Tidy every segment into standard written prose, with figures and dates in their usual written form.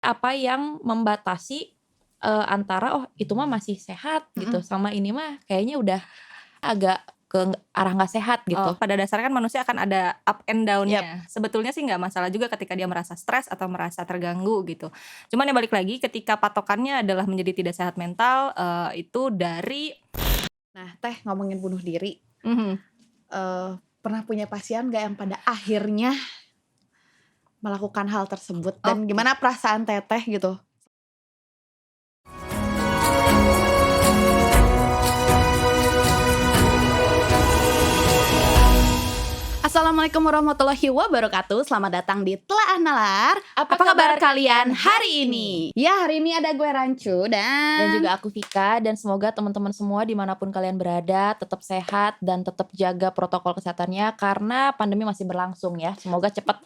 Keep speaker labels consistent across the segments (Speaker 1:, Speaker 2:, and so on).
Speaker 1: Apa yang membatasi, antara, "Oh itu mah masih sehat," gitu,
Speaker 2: Mhm.
Speaker 1: sama ini mah kayaknya udah agak ke arah nggak sehat
Speaker 2: Oh,
Speaker 1: gitu.
Speaker 2: pada dasarnya kan manusia akan ada up and
Speaker 1: Yap.
Speaker 2: down-nya. Sebetulnya sih nggak masalah juga ketika dia merasa stres atau merasa terganggu gitu. Cuman ya balik lagi ketika patokannya adalah menjadi tidak sehat mental, itu dari
Speaker 3: Nah, Teh ngomongin bunuh diri,
Speaker 2: mhm.
Speaker 3: pernah punya pasien nggak yang pada akhirnya melakukan hal tersebut dan
Speaker 2: Oke.
Speaker 3: gimana perasaan Teteh gitu? Assalamualaikum warahmatullahi wabarakatuh. Selamat datang di Telaah Nalar. Apa kabar kalian hari ini? Ya, hari ini ada gue Rancu
Speaker 1: Dan
Speaker 3: dan
Speaker 1: juga aku Vika, dan semoga teman-teman semua dimanapun kalian berada tetap sehat dan tetap jaga protokol kesehatannya karena pandemi masih berlangsung ya. Semoga cepat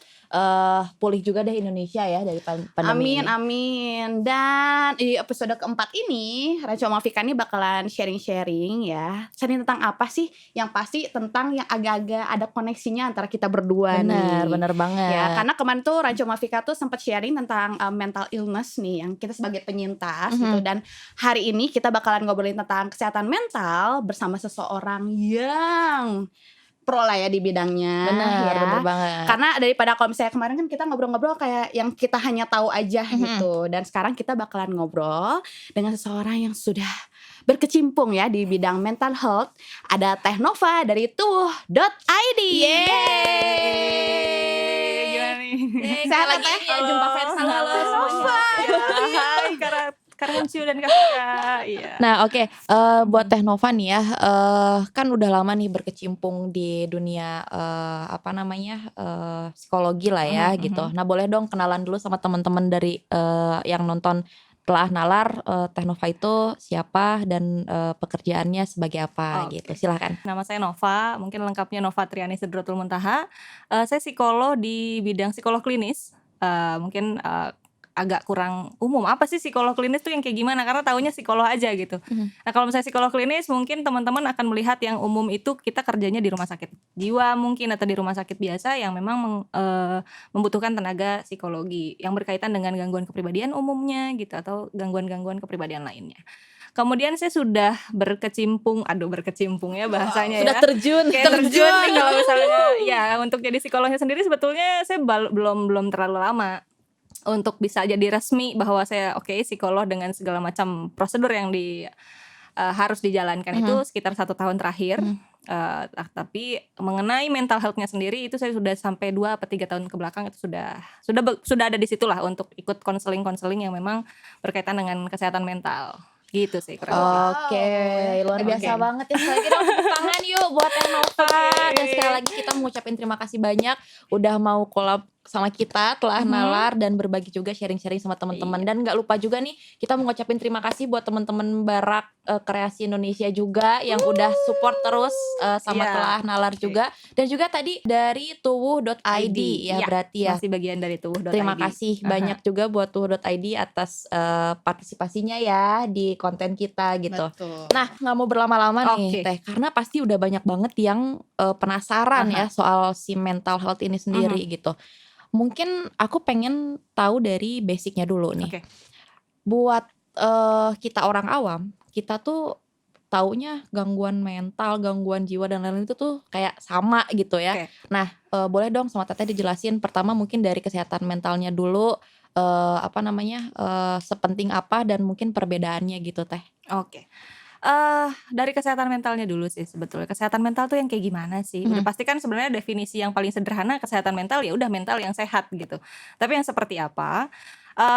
Speaker 1: pulih juga deh Indonesia ya dari pandemi
Speaker 3: amin,
Speaker 1: ini.
Speaker 3: amin. Dan di episode keempat ini, Rancu sama Vika nih bakalan sharing-sharing ya. Sharing tentang apa sih? Yang pasti tentang yang agak-agak ada koneksinya antara kita berdua
Speaker 1: Bener,
Speaker 3: nih.
Speaker 1: bener
Speaker 3: Ya,
Speaker 1: banget.
Speaker 3: karena kemarin tuh Rancu sama Vika tuh sempat sharing tentang mental illness nih, yang kita sebagai penyintas gitu. Dan hari ini kita bakalan ngobrolin tentang kesehatan mental bersama seseorang yang pro lah ya di bidangnya.
Speaker 1: Bener,
Speaker 3: Ya.
Speaker 1: bener banget.
Speaker 3: Karena daripada kalau misalnya kemarin kan kita ngobrol-ngobrol kayak yang kita hanya tahu aja gitu. Dan sekarang kita bakalan ngobrol dengan seseorang yang sudah berkecimpung ya di bidang mental health. Ada Teh Nova dari tuh.id.
Speaker 2: Yeay. Gimana nih?
Speaker 3: Sehat
Speaker 1: Lagi
Speaker 3: Teh?
Speaker 1: ya, jumpa virtual.
Speaker 2: Halo
Speaker 3: Teh Nova.
Speaker 2: semuanya. Hai Kak Rancu dan Kak Vika. Iya.
Speaker 1: Nah oke, buat Teh Nova nih ya, kan udah lama nih berkecimpung di dunia, apa namanya, psikologi lah ya gitu. Nah boleh dong kenalan dulu sama teman-teman dari, yang nonton Telaah Nalar, Teh Nova itu siapa dan, pekerjaannya sebagai apa gitu,
Speaker 2: Oke.
Speaker 1: silahkan.
Speaker 2: Nama saya Nova, mungkin lengkapnya Nova Triani Sidratul Muntaha. Saya psikolog di bidang psikolog klinis. Mungkin agak kurang umum. Apa sih psikolog klinis tuh yang kayak gimana? Karena taunya psikolog aja gitu. Nah, kalau misalnya psikolog klinis mungkin teman-teman akan melihat yang umum itu kita kerjanya di rumah sakit jiwa mungkin atau di rumah sakit biasa yang memang membutuhkan tenaga psikologi yang berkaitan dengan gangguan kepribadian umumnya gitu atau gangguan-gangguan kepribadian lainnya. Kemudian saya sudah berkecimpung ya bahasanya
Speaker 1: Sudah
Speaker 2: ya.
Speaker 1: terjun.
Speaker 2: Kayak terjun nih kalau misalnya ya untuk jadi psikolognya sendiri sebetulnya saya belum terlalu lama untuk bisa jadi resmi bahwa saya psikolog dengan segala macam prosedur yang harus dijalankan itu sekitar 1 tahun terakhir. Tapi mengenai mental health-nya sendiri itu saya sudah sampai 2 atau 3 tahun ke belakang itu sudah ada di situlah untuk ikut konseling yang memang berkaitan dengan kesehatan mental. Gitu sih kurang lebih.
Speaker 1: Oke, luar biasa banget ya. Sekali lagi dong tepuk tangan yuk buat Teh Nova. Dan sekali lagi kita mengucapin terima kasih banyak udah mau collab sama kita Telaah Nalar dan berbagi juga sharing-sharing sama teman-teman. Dan nggak lupa juga nih kita mengucapin terima kasih buat teman-teman Barak Kreasi Indonesia juga yang udah support terus sama Telaah Nalar juga. Dan juga tadi dari tuwuh.id ya berarti ya.
Speaker 2: Masih bagian dari tuwuh.id.
Speaker 1: Terima kasih banyak juga buat tuwuh.id atas partisipasinya ya di konten kita gitu.
Speaker 3: Betul.
Speaker 1: Nah nggak mau berlama-lama nih Teh, karena pasti udah banyak banget yang penasaran ya soal si mental health ini sendiri gitu. Mungkin aku pengen tahu dari basicnya dulu nih. Buat kita orang awam, kita tuh taunya gangguan mental, gangguan jiwa dan lain-lain itu tuh kayak sama gitu ya. Nah boleh dong sama Teteh dijelasin pertama mungkin dari kesehatan mentalnya dulu, apa namanya, sepenting apa dan mungkin perbedaannya gitu Teh.
Speaker 2: Oke. Dari kesehatan mentalnya dulu sih sebetulnya. Kesehatan mental tuh yang kayak gimana sih? Udah pasti kan sebenarnya definisi yang paling sederhana kesehatan mental ya udah mental yang sehat gitu. Tapi yang seperti apa?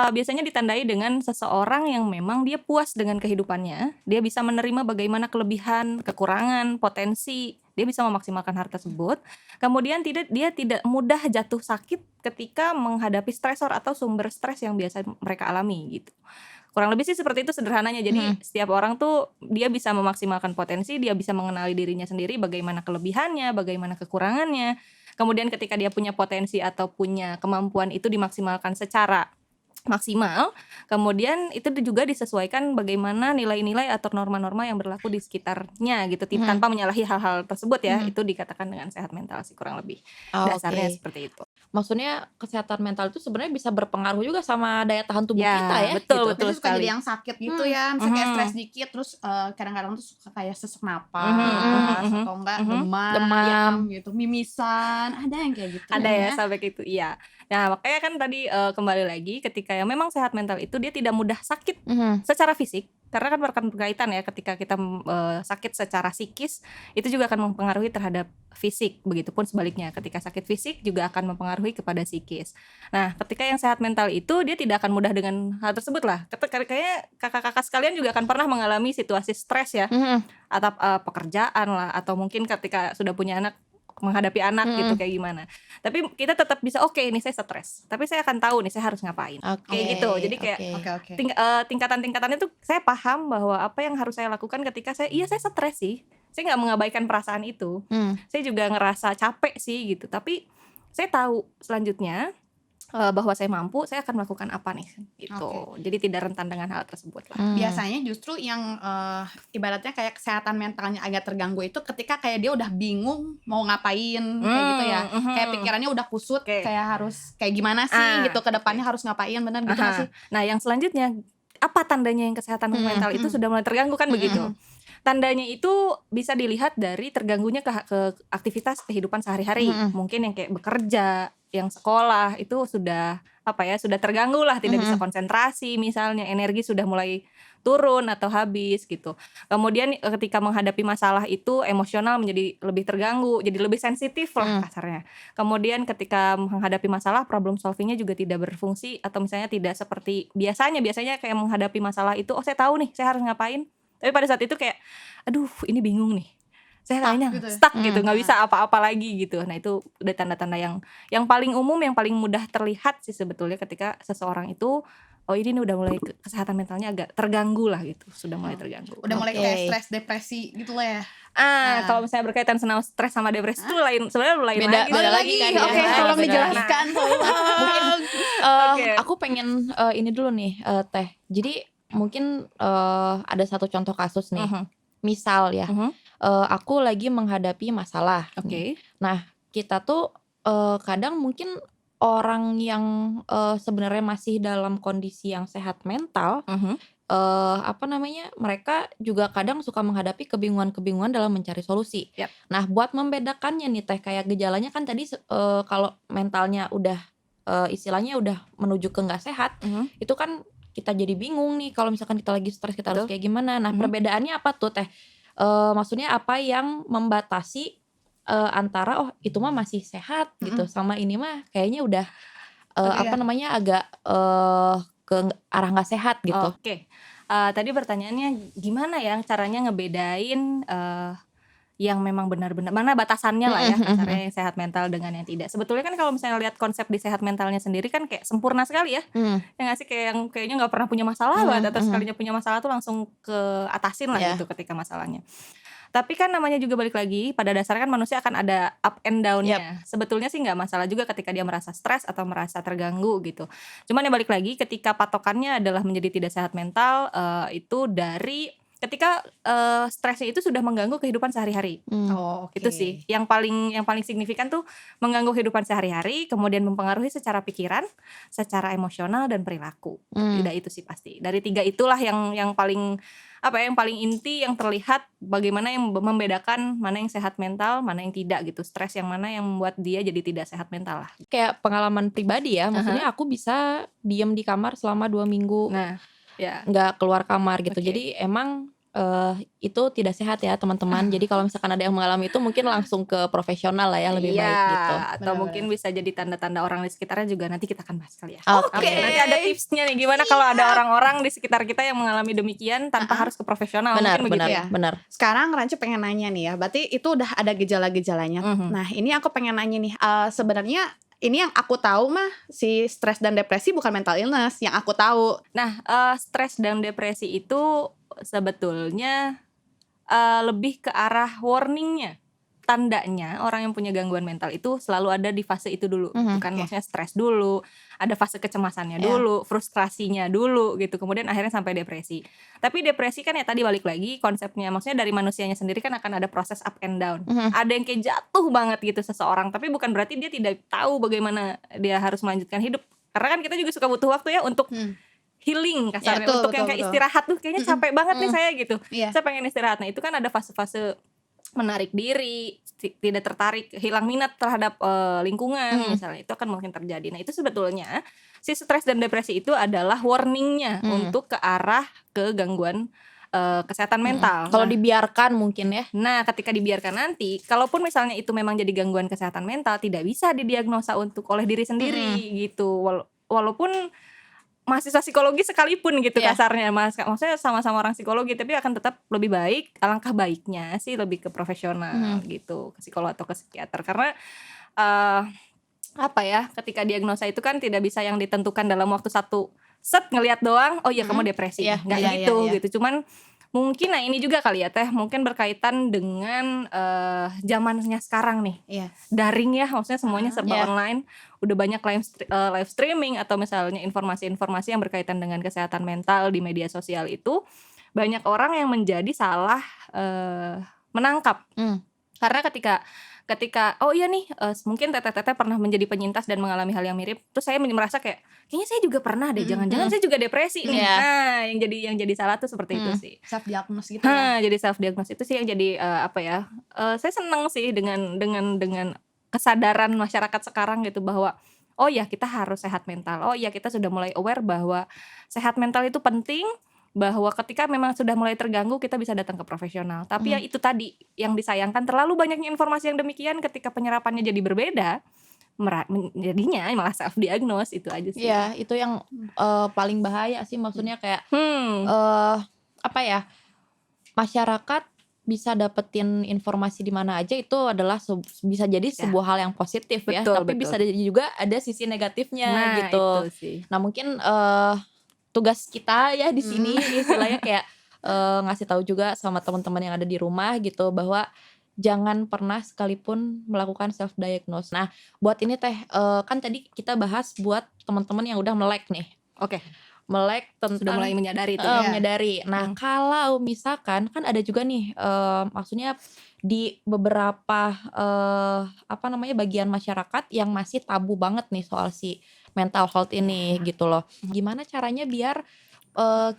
Speaker 2: Biasanya ditandai dengan seseorang yang memang dia puas dengan kehidupannya, dia bisa menerima bagaimana kelebihan, kekurangan, potensi, dia bisa memaksimalkan hal tersebut. Kemudian dia tidak mudah jatuh sakit ketika menghadapi stresor atau sumber stres yang biasa mereka alami gitu. Kurang lebih sih seperti itu sederhananya. Jadi setiap orang tuh dia bisa memaksimalkan potensi, dia bisa mengenali dirinya sendiri bagaimana kelebihannya, bagaimana kekurangannya. Kemudian ketika dia punya potensi atau punya kemampuan itu dimaksimalkan secara maksimal, kemudian itu juga disesuaikan bagaimana nilai-nilai atau norma-norma yang berlaku di sekitarnya gitu, tanpa menyalahi hal-hal tersebut ya. Itu dikatakan dengan sehat mental sih kurang lebih. Dasarnya seperti itu.
Speaker 1: Maksudnya kesehatan mental itu sebenarnya bisa berpengaruh juga sama daya tahan tubuh
Speaker 2: Ya,
Speaker 1: kita ya
Speaker 2: betul,
Speaker 1: gitu.
Speaker 2: betul
Speaker 3: Jadi suka jadi
Speaker 2: sekali.
Speaker 3: yang sakit gitu ya, misalnya kayak stres dikit terus kadang-kadang tuh suka kayak sesak napas atau enggak
Speaker 1: Demam.
Speaker 3: gitu, mimisan, ada yang kayak gitu
Speaker 2: Ada
Speaker 3: kan
Speaker 2: ya
Speaker 3: ya.
Speaker 2: sampai gitu, iya. Nah, makanya kan tadi kembali lagi ketika yang memang sehat mental itu dia tidak mudah sakit secara fisik, karena kan berkaitan ya ketika kita sakit secara psikis itu juga akan mempengaruhi terhadap fisik. Begitupun sebaliknya, ketika sakit fisik juga akan mempengaruhi kepada psikis. Nah, ketika yang sehat mental itu dia tidak akan mudah dengan hal tersebut lah. Kayaknya kakak-kakak sekalian juga akan pernah mengalami situasi stres ya, atau pekerjaan lah, atau mungkin ketika sudah punya anak menghadapi anak gitu kayak gimana. Tapi kita tetap bisa oke, ini saya stres. Tapi saya akan tahu nih saya harus ngapain. Kayak gitu. Jadi kayak
Speaker 3: Oke.
Speaker 2: tingkatan-tingkatannya tuh saya paham bahwa apa yang harus saya lakukan ketika saya stres sih. Saya nggak mengabaikan perasaan itu. Saya juga ngerasa capek sih gitu. Tapi saya tahu selanjutnya bahwa saya mampu, saya akan melakukan apa nih gitu. Jadi tidak rentan dengan hal tersebut lah.
Speaker 3: Biasanya justru yang ibaratnya kayak kesehatan mentalnya agak terganggu itu ketika kayak dia udah bingung mau ngapain kayak gitu ya. Kayak pikirannya udah kusut, kayak harus kayak gimana sih gitu ke depannya harus ngapain, benar gitu gak sih?
Speaker 2: Nah, yang selanjutnya apa tandanya yang kesehatan mental itu sudah mulai terganggu kan begitu. Tandanya itu bisa dilihat dari terganggunya ke aktivitas kehidupan sehari-hari. Mungkin yang kayak bekerja, yang sekolah itu sudah sudah terganggu lah, tidak bisa konsentrasi misalnya, energi sudah mulai turun atau habis gitu. Kemudian ketika menghadapi masalah itu emosional menjadi lebih terganggu, jadi lebih sensitif lah kasarnya. Kemudian ketika menghadapi masalah problem solvingnya juga tidak berfungsi atau misalnya tidak seperti biasanya kayak menghadapi masalah itu saya tahu nih saya harus ngapain. Tapi pada saat itu kayak aduh ini bingung nih. Saya kayaknya stuck gitu, nggak bisa apa-apa lagi gitu. Nah, itu udah tanda-tanda yang paling umum, yang paling mudah terlihat sih sebetulnya ketika seseorang itu ini udah mulai kesehatan mentalnya agak terganggu lah gitu, sudah mulai terganggu.
Speaker 3: Udah mulai kayak stres, depresi gitu lah ya.
Speaker 2: Kalau misalnya berkaitan sama stres sama depresi itu sebenarnya lain
Speaker 1: beda lagi kan ya.
Speaker 3: Oke, tolong dijelaskan.
Speaker 1: Mungkin aku pengen ini dulu nih Teh. Jadi mungkin ada satu contoh kasus nih. Misal ya, aku lagi menghadapi masalah. Nah, kita tuh kadang mungkin orang yang sebenarnya masih dalam kondisi yang sehat mental, mereka juga kadang suka menghadapi kebingungan-kebingungan dalam mencari solusi. Nah, buat membedakannya nih Teh, kayak gejalanya kan tadi kalau mentalnya udah istilahnya udah menuju ke nggak sehat, itu kan kita jadi bingung nih kalau misalkan kita lagi stres kita harus kayak gimana. Nah, perbedaannya apa tuh Teh? Maksudnya apa yang membatasi antara itu mah masih sehat gitu sama ini mah kayaknya udah agak ke arah nggak sehat gitu.
Speaker 2: Tadi pertanyaannya gimana ya caranya ngebedain yang memang benar-benar mana batasannya lah ya kasarnya yang sehat mental dengan yang tidak. Sebetulnya kan kalau misalnya lihat konsep di sehat mentalnya sendiri kan kayak sempurna sekali ya. Yang nggak sih kayak yang kayaknya nggak pernah punya masalah banget, atau sekalinya punya masalah tuh langsung ke atasin lah gitu ketika masalahnya. Tapi kan namanya juga balik lagi pada dasarnya kan manusia akan ada up and down-nya. Sebetulnya sih nggak masalah juga ketika dia merasa stres atau merasa terganggu gitu. Cuman ya balik lagi ketika patokannya adalah menjadi tidak sehat mental itu dari ketika stresnya itu sudah mengganggu kehidupan sehari-hari. Itu sih yang paling signifikan tuh mengganggu kehidupan sehari-hari, kemudian mempengaruhi secara pikiran, secara emosional dan perilaku. Tidak itu sih pasti. Dari tiga itulah yang paling yang paling inti, yang terlihat bagaimana yang membedakan mana yang sehat mental, mana yang tidak gitu. Stres yang mana yang membuat dia jadi tidak sehat mental lah.
Speaker 1: Kayak pengalaman pribadi ya, maksudnya aku bisa diem di kamar selama 2 minggu. Nggak keluar kamar gitu. Jadi emang itu tidak sehat ya teman-teman. Jadi kalau misalkan ada yang mengalami itu mungkin langsung ke profesional lah ya, lebih baik gitu.
Speaker 2: Atau mungkin bisa jadi tanda-tanda orang di sekitarnya juga, nanti kita akan bahas kali ya. Nanti ada tipsnya nih gimana kalau ada orang-orang di sekitar kita yang mengalami demikian tanpa harus ke profesional.
Speaker 1: Benar.
Speaker 3: Sekarang Rancu pengen nanya nih ya, berarti itu udah ada gejala-gejalanya. Nah, ini aku pengen nanya nih, sebenarnya ini yang aku tahu mah si stres dan depresi bukan mental illness yang aku tahu.
Speaker 2: Nah, stres dan depresi itu sebetulnya lebih ke arah warningnya. tandanya orang yang punya gangguan mental itu selalu ada di fase itu dulu, kan maksudnya stres dulu, ada fase kecemasannya dulu, frustrasinya dulu gitu, kemudian akhirnya sampai depresi. Tapi depresi kan ya tadi balik lagi konsepnya, maksudnya dari manusianya sendiri kan akan ada proses up and down. Ada yang kayak jatuh banget gitu seseorang, tapi bukan berarti dia tidak tahu bagaimana dia harus melanjutkan hidup. Karena kan kita juga suka butuh waktu ya untuk healing kasarnya, untuk yang kayak istirahat tuh kayaknya capek banget nih saya gitu. Saya pengen istirahat. Nah, itu kan ada fase-fase menarik diri, tidak tertarik, hilang minat terhadap lingkungan misalnya, itu akan mungkin terjadi. Nah, itu sebetulnya si stres dan depresi itu adalah warningnya untuk ke arah ke gangguan kesehatan mental.
Speaker 1: Kalau dibiarkan mungkin ya.
Speaker 2: Nah, ketika dibiarkan nanti, kalaupun misalnya itu memang jadi gangguan kesehatan mental, tidak bisa didiagnosa oleh diri sendiri gitu. Walaupun mahasiswa psikologi sekalipun gitu kasarnya, maksudnya sama-sama orang psikologi, tapi akan tetap lebih baik, alangkah baiknya sih lebih ke profesional gitu, ke psikolog atau ke psikiater. Karena apa ya, ketika diagnosa itu kan tidak bisa yang ditentukan dalam waktu satu set ngelihat doang, oh iya kamu depresi, nggak gitu. Cuman mungkin ini juga kali ya Teh, mungkin berkaitan dengan zamannya sekarang nih, daring ya, maksudnya semuanya serba online, udah banyak live streaming atau misalnya informasi-informasi yang berkaitan dengan kesehatan mental di media sosial itu, banyak orang yang menjadi salah menangkap. Karena ketika oh iya nih, mungkin teteh-teteh pernah menjadi penyintas dan mengalami hal yang mirip, terus saya merasa kayak kayaknya saya juga pernah deh, jangan-jangan saya juga depresi nih. Nah, yang jadi salah tuh seperti itu sih.
Speaker 3: Self diagnose gitu ya.
Speaker 2: Jadi self diagnose itu sih yang jadi saya senang sih dengan kesadaran masyarakat sekarang gitu, bahwa oh ya kita harus sehat mental. Oh ya kita sudah mulai aware bahwa sehat mental itu penting, bahwa ketika memang sudah mulai terganggu kita bisa datang ke profesional. Tapi ya itu tadi yang disayangkan, terlalu banyaknya informasi yang demikian, ketika penyerapannya jadi berbeda, jadinya malah self diagnose. Itu aja sih.
Speaker 1: Iya, itu yang paling bahaya sih, maksudnya kayak apa ya, masyarakat bisa dapetin informasi di mana aja, itu adalah bisa jadi sebuah hal yang positif ya, tapi bisa juga ada sisi negatifnya gitu.
Speaker 2: Itu sih.
Speaker 1: Nah, mungkin tugas kita ya di sini istilahnya kayak ngasih tahu juga sama teman-teman yang ada di rumah gitu, bahwa jangan pernah sekalipun melakukan self diagnose. Nah, buat ini Teh, kan tadi kita bahas buat teman-teman yang udah melek nih. Melek tentang
Speaker 2: sudah mulai menyadari itu
Speaker 1: menyadari. Nah, kalau misalkan kan ada juga nih maksudnya di beberapa bagian masyarakat yang masih tabu banget nih soal si mental health ini gitu loh. Gimana caranya biar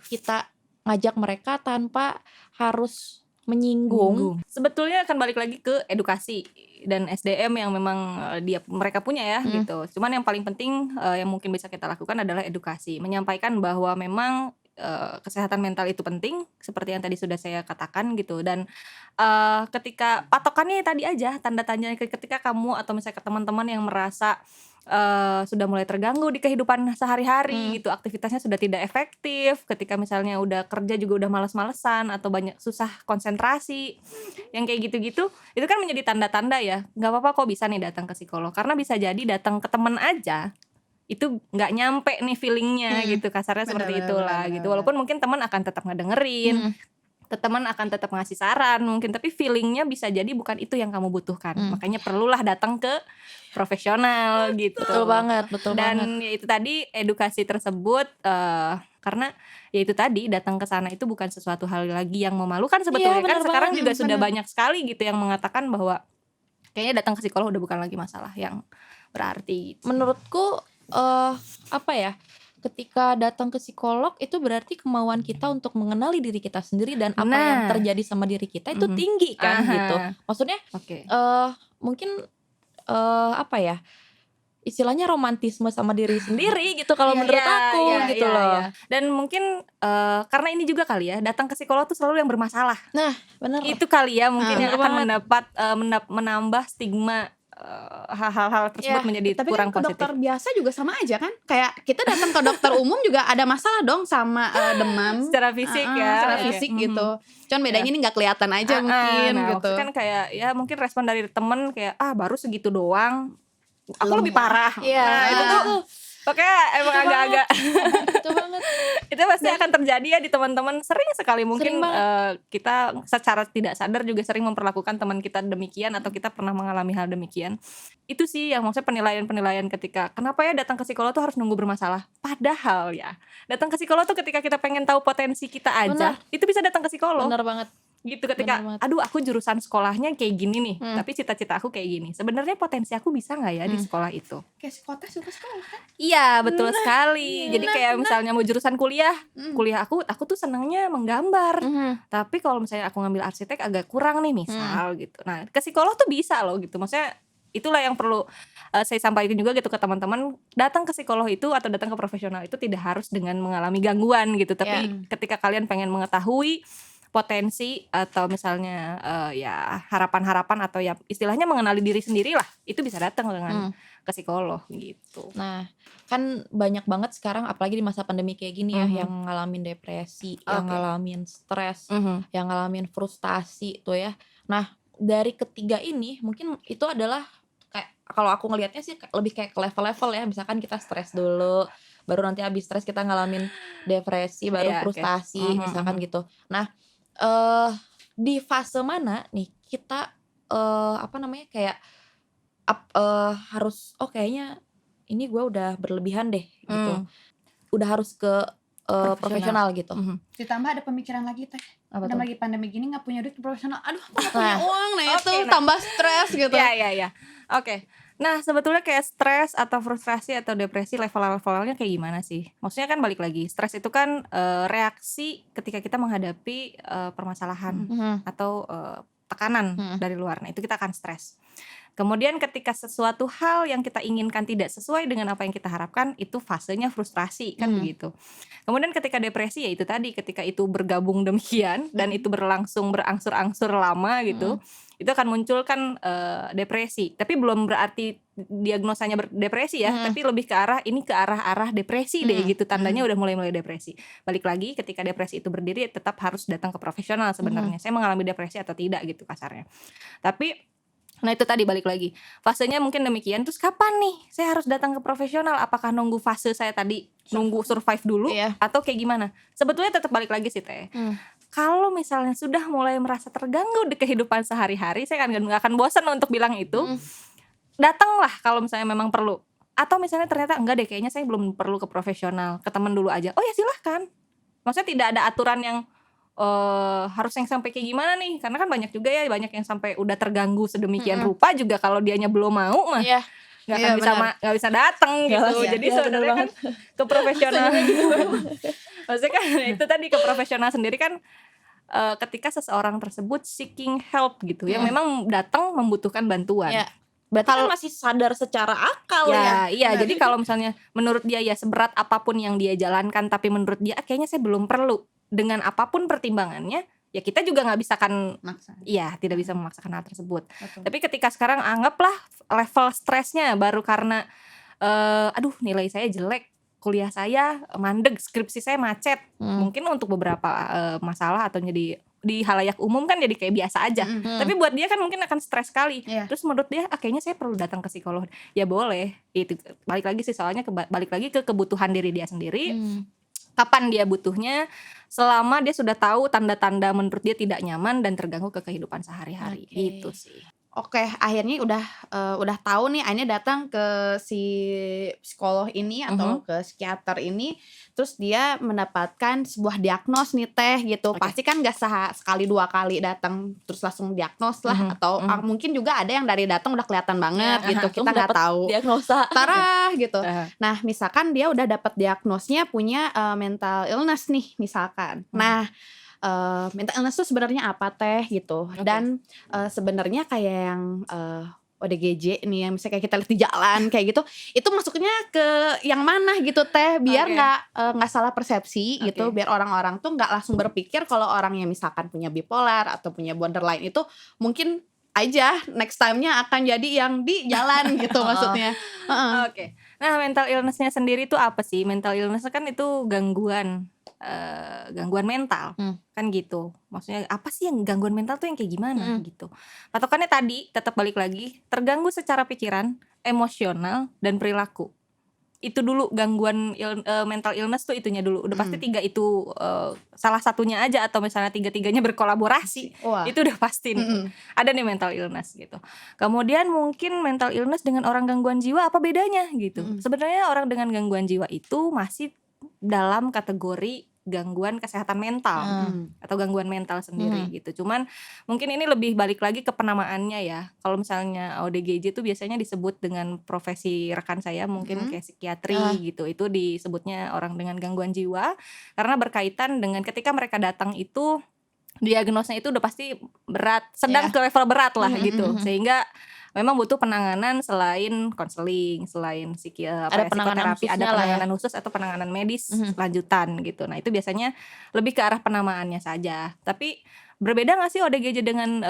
Speaker 1: kita ngajak mereka tanpa harus menyinggung.
Speaker 2: Sebetulnya akan balik lagi ke edukasi dan SDM yang memang mereka punya ya gitu. Cuman yang paling penting yang mungkin bisa kita lakukan adalah edukasi, menyampaikan bahwa memang kesehatan mental itu penting seperti yang tadi sudah saya katakan gitu. Dan ketika patokannya tadi aja, tanda tanya ketika kamu atau misalnya ke teman-teman yang merasa sudah mulai terganggu di kehidupan sehari-hari gitu, aktivitasnya sudah tidak efektif, ketika misalnya udah kerja juga udah malas-malesan atau banyak susah konsentrasi, yang kayak gitu-gitu, itu kan menjadi tanda-tanda ya, nggak apa-apa kok bisa nih datang ke psikolog, karena bisa jadi datang ke teman aja itu nggak nyampe nih feelingnya gitu, kasarnya seperti itulah gitu. Walaupun mungkin teman akan tetap ngedengerin, teman akan tetap ngasih saran mungkin, tapi feelingnya bisa jadi bukan itu yang kamu butuhkan. Makanya perlulah datang ke profesional gitu.
Speaker 1: Betul banget.
Speaker 2: Dan ya itu tadi edukasi tersebut, karena ya itu tadi datang ke sana itu bukan sesuatu hal lagi yang memalukan sebetulnya. Kan sekarang juga sudah banyak sekali gitu yang mengatakan bahwa kayaknya datang ke psikolog udah bukan lagi masalah yang berarti gitu.
Speaker 1: Menurutku ketika datang ke psikolog itu berarti kemauan kita untuk mengenali diri kita sendiri dan apa yang terjadi sama diri kita itu tinggi kan gitu. Maksudnya mungkin istilahnya romantisme sama diri sendiri gitu kalau menurut aku gitu loh.
Speaker 2: Dan mungkin karena ini juga kali ya, datang ke psikolog tuh selalu yang bermasalah.
Speaker 1: Nah, benar.
Speaker 2: Itu kali ya mungkin yang akan menambah stigma hal-hal tersebut menjadi
Speaker 3: tapi
Speaker 2: kurang
Speaker 3: kan ke
Speaker 2: positif.
Speaker 3: dokter biasa juga sama aja kan, kayak kita datang ke dokter umum juga ada masalah dong sama demam
Speaker 2: secara fisik
Speaker 3: secara fisik gitu. Cuman bedanya ini nggak kelihatan aja mungkin gitu.
Speaker 2: Kan kayak ya mungkin respon dari temen kayak baru segitu doang, aku lebih parah.
Speaker 1: Iya.
Speaker 2: Itu tuh pokoknya emang agak-agak
Speaker 1: itu banget.
Speaker 2: itu itu pasti akan terjadi ya di teman-teman. Sering sekali mungkin kita secara tidak sadar juga sering memperlakukan teman kita demikian, atau kita pernah mengalami hal demikian. Itu sih yang maksudnya penilaian-penilaian ketika kenapa ya datang ke psikolog tuh harus nunggu bermasalah. Padahal ya datang ke psikolog tuh ketika kita pengen tahu potensi kita aja, itu bisa datang ke psikolog.
Speaker 1: Bener banget.
Speaker 2: Gitu, ketika aduh aku jurusan sekolahnya kayak gini nih, tapi cita-cita aku kayak gini, sebenarnya potensi aku bisa nggak ya di sekolah itu.
Speaker 3: Kayak psikotes juga sekolah kan?
Speaker 2: Iya betul sekali. Jadi kayak misalnya mau jurusan kuliah aku tuh senangnya menggambar, tapi kalau misalnya aku ngambil arsitek agak kurang nih misal gitu. Nah ke psikolog tuh bisa loh gitu, maksudnya itulah yang perlu saya sampaikan juga gitu ke teman-teman. Datang ke psikolog itu atau datang ke profesional itu tidak harus dengan mengalami gangguan gitu, tapi ketika kalian pengen mengetahui potensi atau misalnya ya harapan-harapan atau ya istilahnya mengenali diri sendiri lah, itu bisa datang dengan ke psikolog gitu.
Speaker 1: Nah kan banyak banget sekarang apalagi di masa pandemi kayak gini ya, yang ngalamin depresi, yang ngalamin stres, yang ngalamin frustasi tuh ya. Nah dari ketiga ini mungkin itu adalah kayak, kalau aku ngelihatnya sih lebih kayak ke level-level ya. Misalkan kita stres dulu, baru nanti habis stres kita ngalamin depresi, baru frustasi, misalkan gitu. Nah di fase mana nih kita kayak harus kayaknya ini gue udah berlebihan deh gitu, udah harus ke profesional gitu.
Speaker 3: Ditambah ada pemikiran lagi teh,
Speaker 1: Apa
Speaker 3: udah
Speaker 1: tuh?
Speaker 3: lagi pandemi gini nggak punya duit ke profesional, aduh aku nggak punya uang, nah itu tambah stres gitu.
Speaker 2: Ya. Oke. Nah sebetulnya kayak stres atau frustrasi atau depresi level-levelnya kayak gimana sih? Maksudnya kan balik lagi, stres itu kan reaksi ketika kita menghadapi permasalahan atau tekanan dari luar. Nah itu kita akan stres. Kemudian ketika sesuatu hal yang kita inginkan tidak sesuai dengan apa yang kita harapkan, itu fasenya frustrasi kan begitu. Kemudian ketika depresi ya itu tadi, ketika itu bergabung demikian dan itu berlangsung berangsur-angsur lama gitu, itu akan munculkan depresi. Tapi belum berarti diagnosanya depresi ya, tapi lebih ke arah depresi deh gitu, tandanya udah mulai depresi. Balik lagi ketika depresi itu berdiri tetap harus datang ke profesional sebenarnya. Saya mengalami depresi atau tidak gitu kasarnya. Tapi nah itu tadi balik lagi, fasenya mungkin demikian. Terus kapan nih saya harus datang ke profesional? Apakah nunggu fase saya tadi nunggu survive dulu atau kayak gimana? Sebetulnya tetap balik lagi sih Teh. Kalau misalnya sudah mulai merasa terganggu di kehidupan sehari-hari, saya nggak akan bosan untuk bilang itu. Datanglah kalau misalnya memang perlu. Atau misalnya ternyata enggak deh, kayaknya saya belum perlu ke profesional, ke teman dulu aja. Oh ya silahkan. Maksudnya tidak ada aturan yang harus yang sampai kayak gimana nih, karena kan banyak juga ya, banyak yang sampai udah terganggu sedemikian rupa juga kalau dianya belum mau mah nggak bisa datang gitu. Jadi sebenarnya kan ke profesional maksudnya kan itu tadi ke profesional sendiri kan ketika seseorang tersebut seeking help gitu yang memang datang membutuhkan bantuan.
Speaker 1: Berarti kan masih sadar secara akal ya.
Speaker 2: Iya, jadi kalau misalnya menurut dia ya seberat apapun yang dia jalankan, tapi menurut dia kayaknya saya belum perlu, dengan apapun pertimbangannya, ya kita juga nggak bisa kan, tidak bisa memaksakan hal tersebut.
Speaker 3: Betul.
Speaker 2: Tapi ketika sekarang anggaplah level stresnya baru karena aduh nilai saya jelek, kuliah saya mandek, skripsi saya macet, mungkin untuk beberapa masalah atau jadi di halayak umum kan jadi kayak biasa aja. Tapi buat dia kan mungkin akan stres sekali. Terus menurut dia kayaknya saya perlu datang ke psikolog. Ya boleh. Itu balik lagi sih, soalnya balik lagi ke kebutuhan diri dia sendiri. Kapan dia butuhnya, selama dia sudah tahu tanda-tanda menurut dia tidak nyaman dan terganggu ke kehidupan sehari-hari. Itu sih.
Speaker 3: Oke, akhirnya udah tahu nih, akhirnya datang ke si psikolog ini atau ke psikiater ini, terus dia mendapatkan sebuah diagnos nih Teh gitu. Pasti kan gak sekali dua kali datang terus langsung diagnos lah, atau mungkin juga ada yang dari datang udah kelihatan banget gitu, kita nggak tahu
Speaker 1: diagnosa
Speaker 3: parah gitu. Nah misalkan dia udah dapat diagnosnya punya mental illness nih misalkan. Nah mental illness itu sebenarnya apa Teh gitu. Dan sebenarnya kayak yang ODGJ nih yang misalnya kayak kita lihat di jalan kayak gitu, itu masuknya ke yang mana gitu Teh, biar nggak salah persepsi gitu, biar orang-orang tuh nggak langsung berpikir kalau orang yang misalkan punya bipolar atau punya borderline itu mungkin aja next time-nya akan jadi yang di jalan gitu maksudnya.
Speaker 2: Oke. Nah mental illness-nya sendiri itu apa sih? Mental illness kan itu gangguan mental kan gitu. Maksudnya apa sih yang gangguan mental tuh yang kayak gimana gitu. Patokannya tadi tetap balik lagi, terganggu secara pikiran, emosional dan perilaku. itu dulu gangguan mental illness tuh itunya dulu. Udah pasti 3 itu salah satunya aja atau misalnya 3-tiganya berkolaborasi.
Speaker 3: Wah.
Speaker 2: Itu udah pasti nih. Ada nih mental illness gitu. Kemudian mungkin mental illness dengan orang gangguan jiwa apa bedanya gitu. Sebenarnya orang dengan gangguan jiwa itu masih dalam kategori gangguan kesehatan mental atau gangguan mental sendiri gitu. Cuman mungkin ini lebih balik lagi ke penamaannya ya. Kalau misalnya ODGJ itu biasanya disebut dengan profesi rekan saya mungkin kayak psikiatri gitu. Itu disebutnya orang dengan gangguan jiwa karena berkaitan dengan ketika mereka datang itu diagnosnya itu udah pasti berat, sedang ke level berat lah gitu. Sehingga memang butuh penanganan selain konseling, selain psikoterapi, ada penanganan khusus atau penanganan medis lanjutan gitu. Nah itu biasanya lebih ke arah penamaannya saja. Tapi berbeda nggak sih ODGJ dengan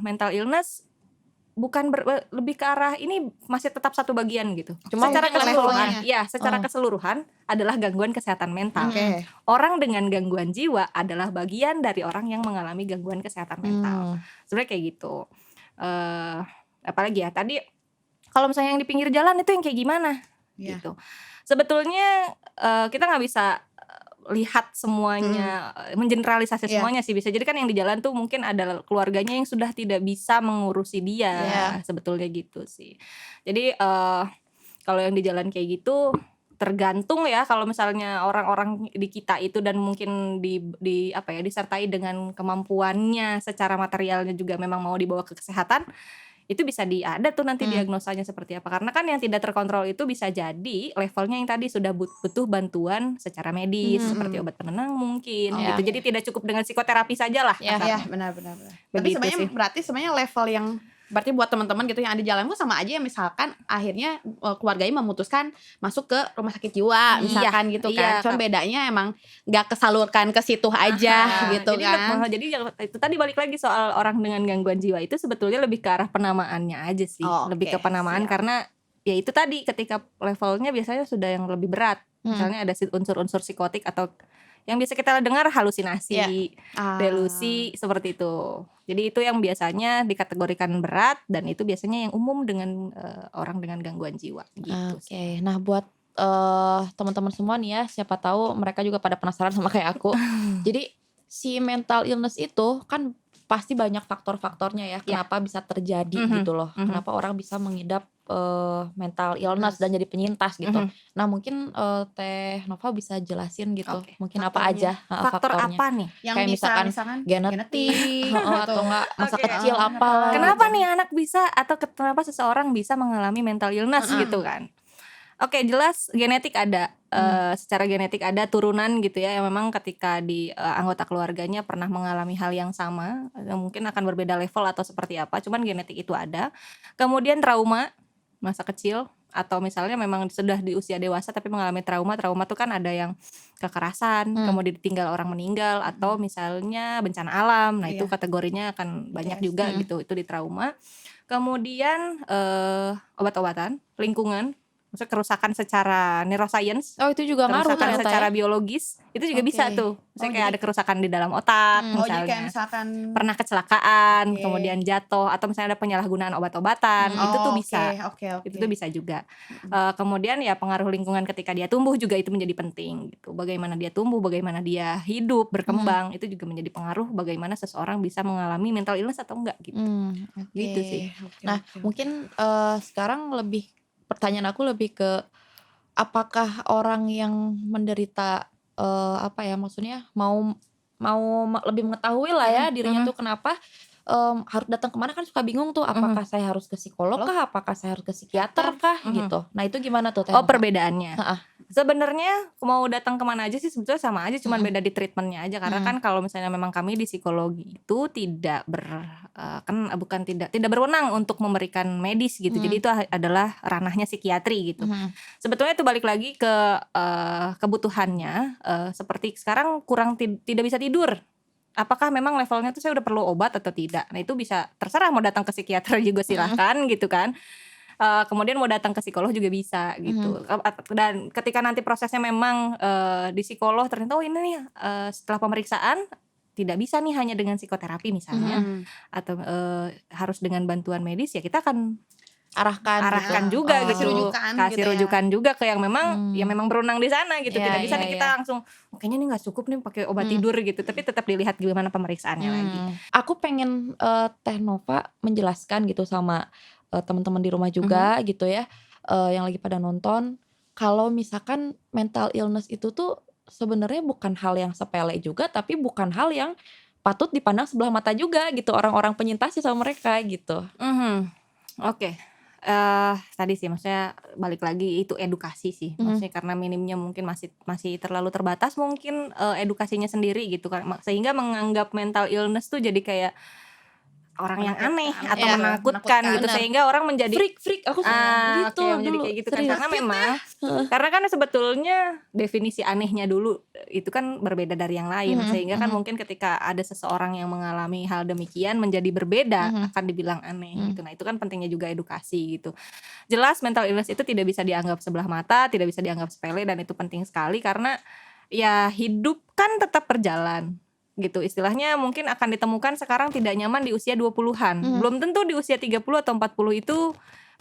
Speaker 2: mental illness? Bukan lebih ke arah ini masih tetap satu bagian gitu.
Speaker 1: Cuma
Speaker 2: secara keseluruhan, secara
Speaker 1: Oh.
Speaker 2: keseluruhan adalah gangguan kesehatan mental. Orang dengan gangguan jiwa adalah bagian dari orang yang mengalami gangguan kesehatan mental. Sebenarnya kayak gitu. Apalagi ya tadi kalau misalnya yang di pinggir jalan itu yang kayak gimana gitu. Sebetulnya kita nggak bisa lihat semuanya, mengeneralisasi semuanya sih. Bisa jadi kan yang di jalan tuh mungkin ada keluarganya yang sudah tidak bisa mengurusi dia, sebetulnya gitu sih. Jadi kalau yang di jalan kayak gitu tergantung ya, kalau misalnya orang-orang di kita itu dan mungkin disertai dengan kemampuannya secara materialnya juga memang mau dibawa ke kesehatan, itu bisa ada tuh nanti diagnosanya seperti apa. Karena kan yang tidak terkontrol itu bisa jadi levelnya yang tadi sudah butuh bantuan secara medis seperti obat penenang mungkin gitu. Jadi tidak cukup dengan psikoterapi saja lah.
Speaker 3: Iya, benar. Tapi sebenarnya level yang berarti buat teman-teman gitu yang ada di jalan itu sama aja ya, misalkan akhirnya keluarganya memutuskan masuk ke rumah sakit jiwa misalkan gitu kan. Cuma bedanya emang nggak kesalurkan ke situ aja gitu kan.
Speaker 2: Jadi itu tadi balik lagi soal orang dengan gangguan jiwa itu sebetulnya lebih ke arah penamaannya aja sih. Lebih ke penamaan karena ya itu tadi ketika levelnya biasanya sudah yang lebih berat. Misalnya ada unsur-unsur psikotik atau yang biasa kita dengar halusinasi, delusi seperti itu. Jadi itu yang biasanya dikategorikan berat dan itu biasanya yang umum dengan orang dengan gangguan jiwa gitu.
Speaker 1: Oke. Nah buat teman-teman semua nih ya, siapa tahu mereka juga pada penasaran sama kayak aku. Jadi si mental illness itu kan pasti banyak faktor-faktornya ya, kenapa bisa terjadi gitu loh. Kenapa orang bisa mengidap mental illness dan jadi penyintas gitu. Nah mungkin Teh Nova bisa jelasin gitu. Mungkin apa aja
Speaker 2: faktor
Speaker 1: faktornya.
Speaker 2: apa nih?
Speaker 3: Yang
Speaker 1: Kayak
Speaker 3: bisa
Speaker 1: misalkan genetik atau enggak masa kecil
Speaker 3: Oh,
Speaker 1: apalah.
Speaker 2: Kenapa nih anak bisa atau kenapa seseorang bisa mengalami mental illness gitu kan? Oke, jelas genetik ada. Secara genetik ada turunan gitu ya, yang memang ketika di anggota keluarganya pernah mengalami hal yang sama, mungkin akan berbeda level atau seperti apa, cuman genetik itu ada. Kemudian trauma masa kecil atau misalnya memang sudah di usia dewasa tapi mengalami trauma tuh kan ada yang kekerasan, kemudian ditinggal orang meninggal atau misalnya bencana alam. Nah, itu kategorinya akan banyak juga gitu, itu di trauma. Kemudian obat-obatan, lingkungan, maksudnya kerusakan secara neuroscience.
Speaker 1: Oh itu juga ngaruh
Speaker 2: kerusakan
Speaker 1: ternyata
Speaker 2: secara
Speaker 1: ya.
Speaker 2: biologis itu juga bisa tuh. Misalnya kayak ada kerusakan di dalam otak
Speaker 3: jadi
Speaker 2: misalnya.
Speaker 3: kayak misalkan
Speaker 2: Pernah kecelakaan, kemudian jatuh atau misalnya ada penyalahgunaan obat-obatan, itu tuh bisa. Itu tuh bisa juga. Kemudian ya pengaruh lingkungan ketika dia tumbuh juga itu menjadi penting gitu. Bagaimana dia tumbuh, bagaimana dia hidup, berkembang, itu juga menjadi pengaruh bagaimana seseorang bisa mengalami mental illness atau enggak gitu. Gitu sih.
Speaker 1: Nah mungkin sekarang pertanyaan aku lebih ke apakah orang yang menderita maksudnya mau lebih mengetahui lah ya dirinya tuh kenapa harus datang kemana, kan suka bingung tuh apakah saya harus ke psikolog kah, apakah saya harus ke psikiater kah gitu. Nah itu gimana tuh Teh Nova?
Speaker 2: Perbedaannya. Sebenarnya mau datang kemana aja sih sebetulnya sama aja, cuman beda di treatmentnya aja. Karena kan kalau misalnya memang kami di psikologi itu tidak berwenang untuk memberikan medis gitu. Jadi itu adalah ranahnya psikiatri gitu. Sebetulnya itu balik lagi ke kebutuhannya. Seperti sekarang tidak bisa tidur. Apakah memang levelnya tuh saya udah perlu obat atau tidak? Nah itu bisa terserah, mau datang ke psikiater juga silahkan gitu kan. Kemudian mau datang ke psikolog juga bisa gitu. Dan ketika nanti prosesnya memang di psikolog ternyata ini nih setelah pemeriksaan tidak bisa nih hanya dengan psikoterapi misalnya atau harus dengan bantuan medis, ya kita akan
Speaker 1: arahkan
Speaker 2: juga
Speaker 1: Oh.
Speaker 2: gitu,
Speaker 3: rujukan
Speaker 2: kasih
Speaker 3: gitu ya.
Speaker 2: rujukan juga ke yang memang ya memang berwenang di sana gitu.
Speaker 1: Iya,
Speaker 2: Tidak bisa
Speaker 1: iya,
Speaker 2: nih kita
Speaker 1: iya.
Speaker 2: langsung kayaknya nih nggak cukup nih pakai obat tidur gitu, tapi tetap dilihat gimana pemeriksaannya lagi.
Speaker 1: Aku pengen Teh Nova menjelaskan gitu sama teman-teman di rumah juga gitu ya, yang lagi pada nonton, kalau misalkan mental illness itu tuh sebenarnya bukan hal yang sepele juga, tapi bukan hal yang patut dipandang sebelah mata juga gitu orang-orang penyintasnya sama mereka gitu.
Speaker 2: Oke. Tadi sih maksudnya balik lagi itu edukasi sih. Maksudnya karena minimnya mungkin masih terlalu terbatas mungkin edukasinya sendiri gitu kan. Sehingga menganggap mental illness tuh jadi kayak orang yang aneh
Speaker 3: Menakutkan,
Speaker 2: atau
Speaker 3: iya,
Speaker 2: menakutkan gitu,
Speaker 1: benar.
Speaker 2: sehingga orang menjadi
Speaker 1: Freak aku gitu
Speaker 2: oke, menjadi
Speaker 1: dulu
Speaker 2: kayak gitu kan.
Speaker 1: serius.
Speaker 2: Karena memang karena kan sebetulnya definisi anehnya dulu itu kan berbeda dari yang lain, sehingga kan mungkin ketika ada seseorang yang mengalami hal demikian menjadi berbeda akan dibilang aneh gitu. Nah, itu kan pentingnya juga edukasi gitu. Jelas mental illness itu tidak bisa dianggap sebelah mata, tidak bisa dianggap sepele, dan itu penting sekali karena ya hidup kan tetap berjalan gitu. Istilahnya mungkin akan ditemukan sekarang tidak nyaman di usia 20-an. Belum tentu di usia 30 atau 40 itu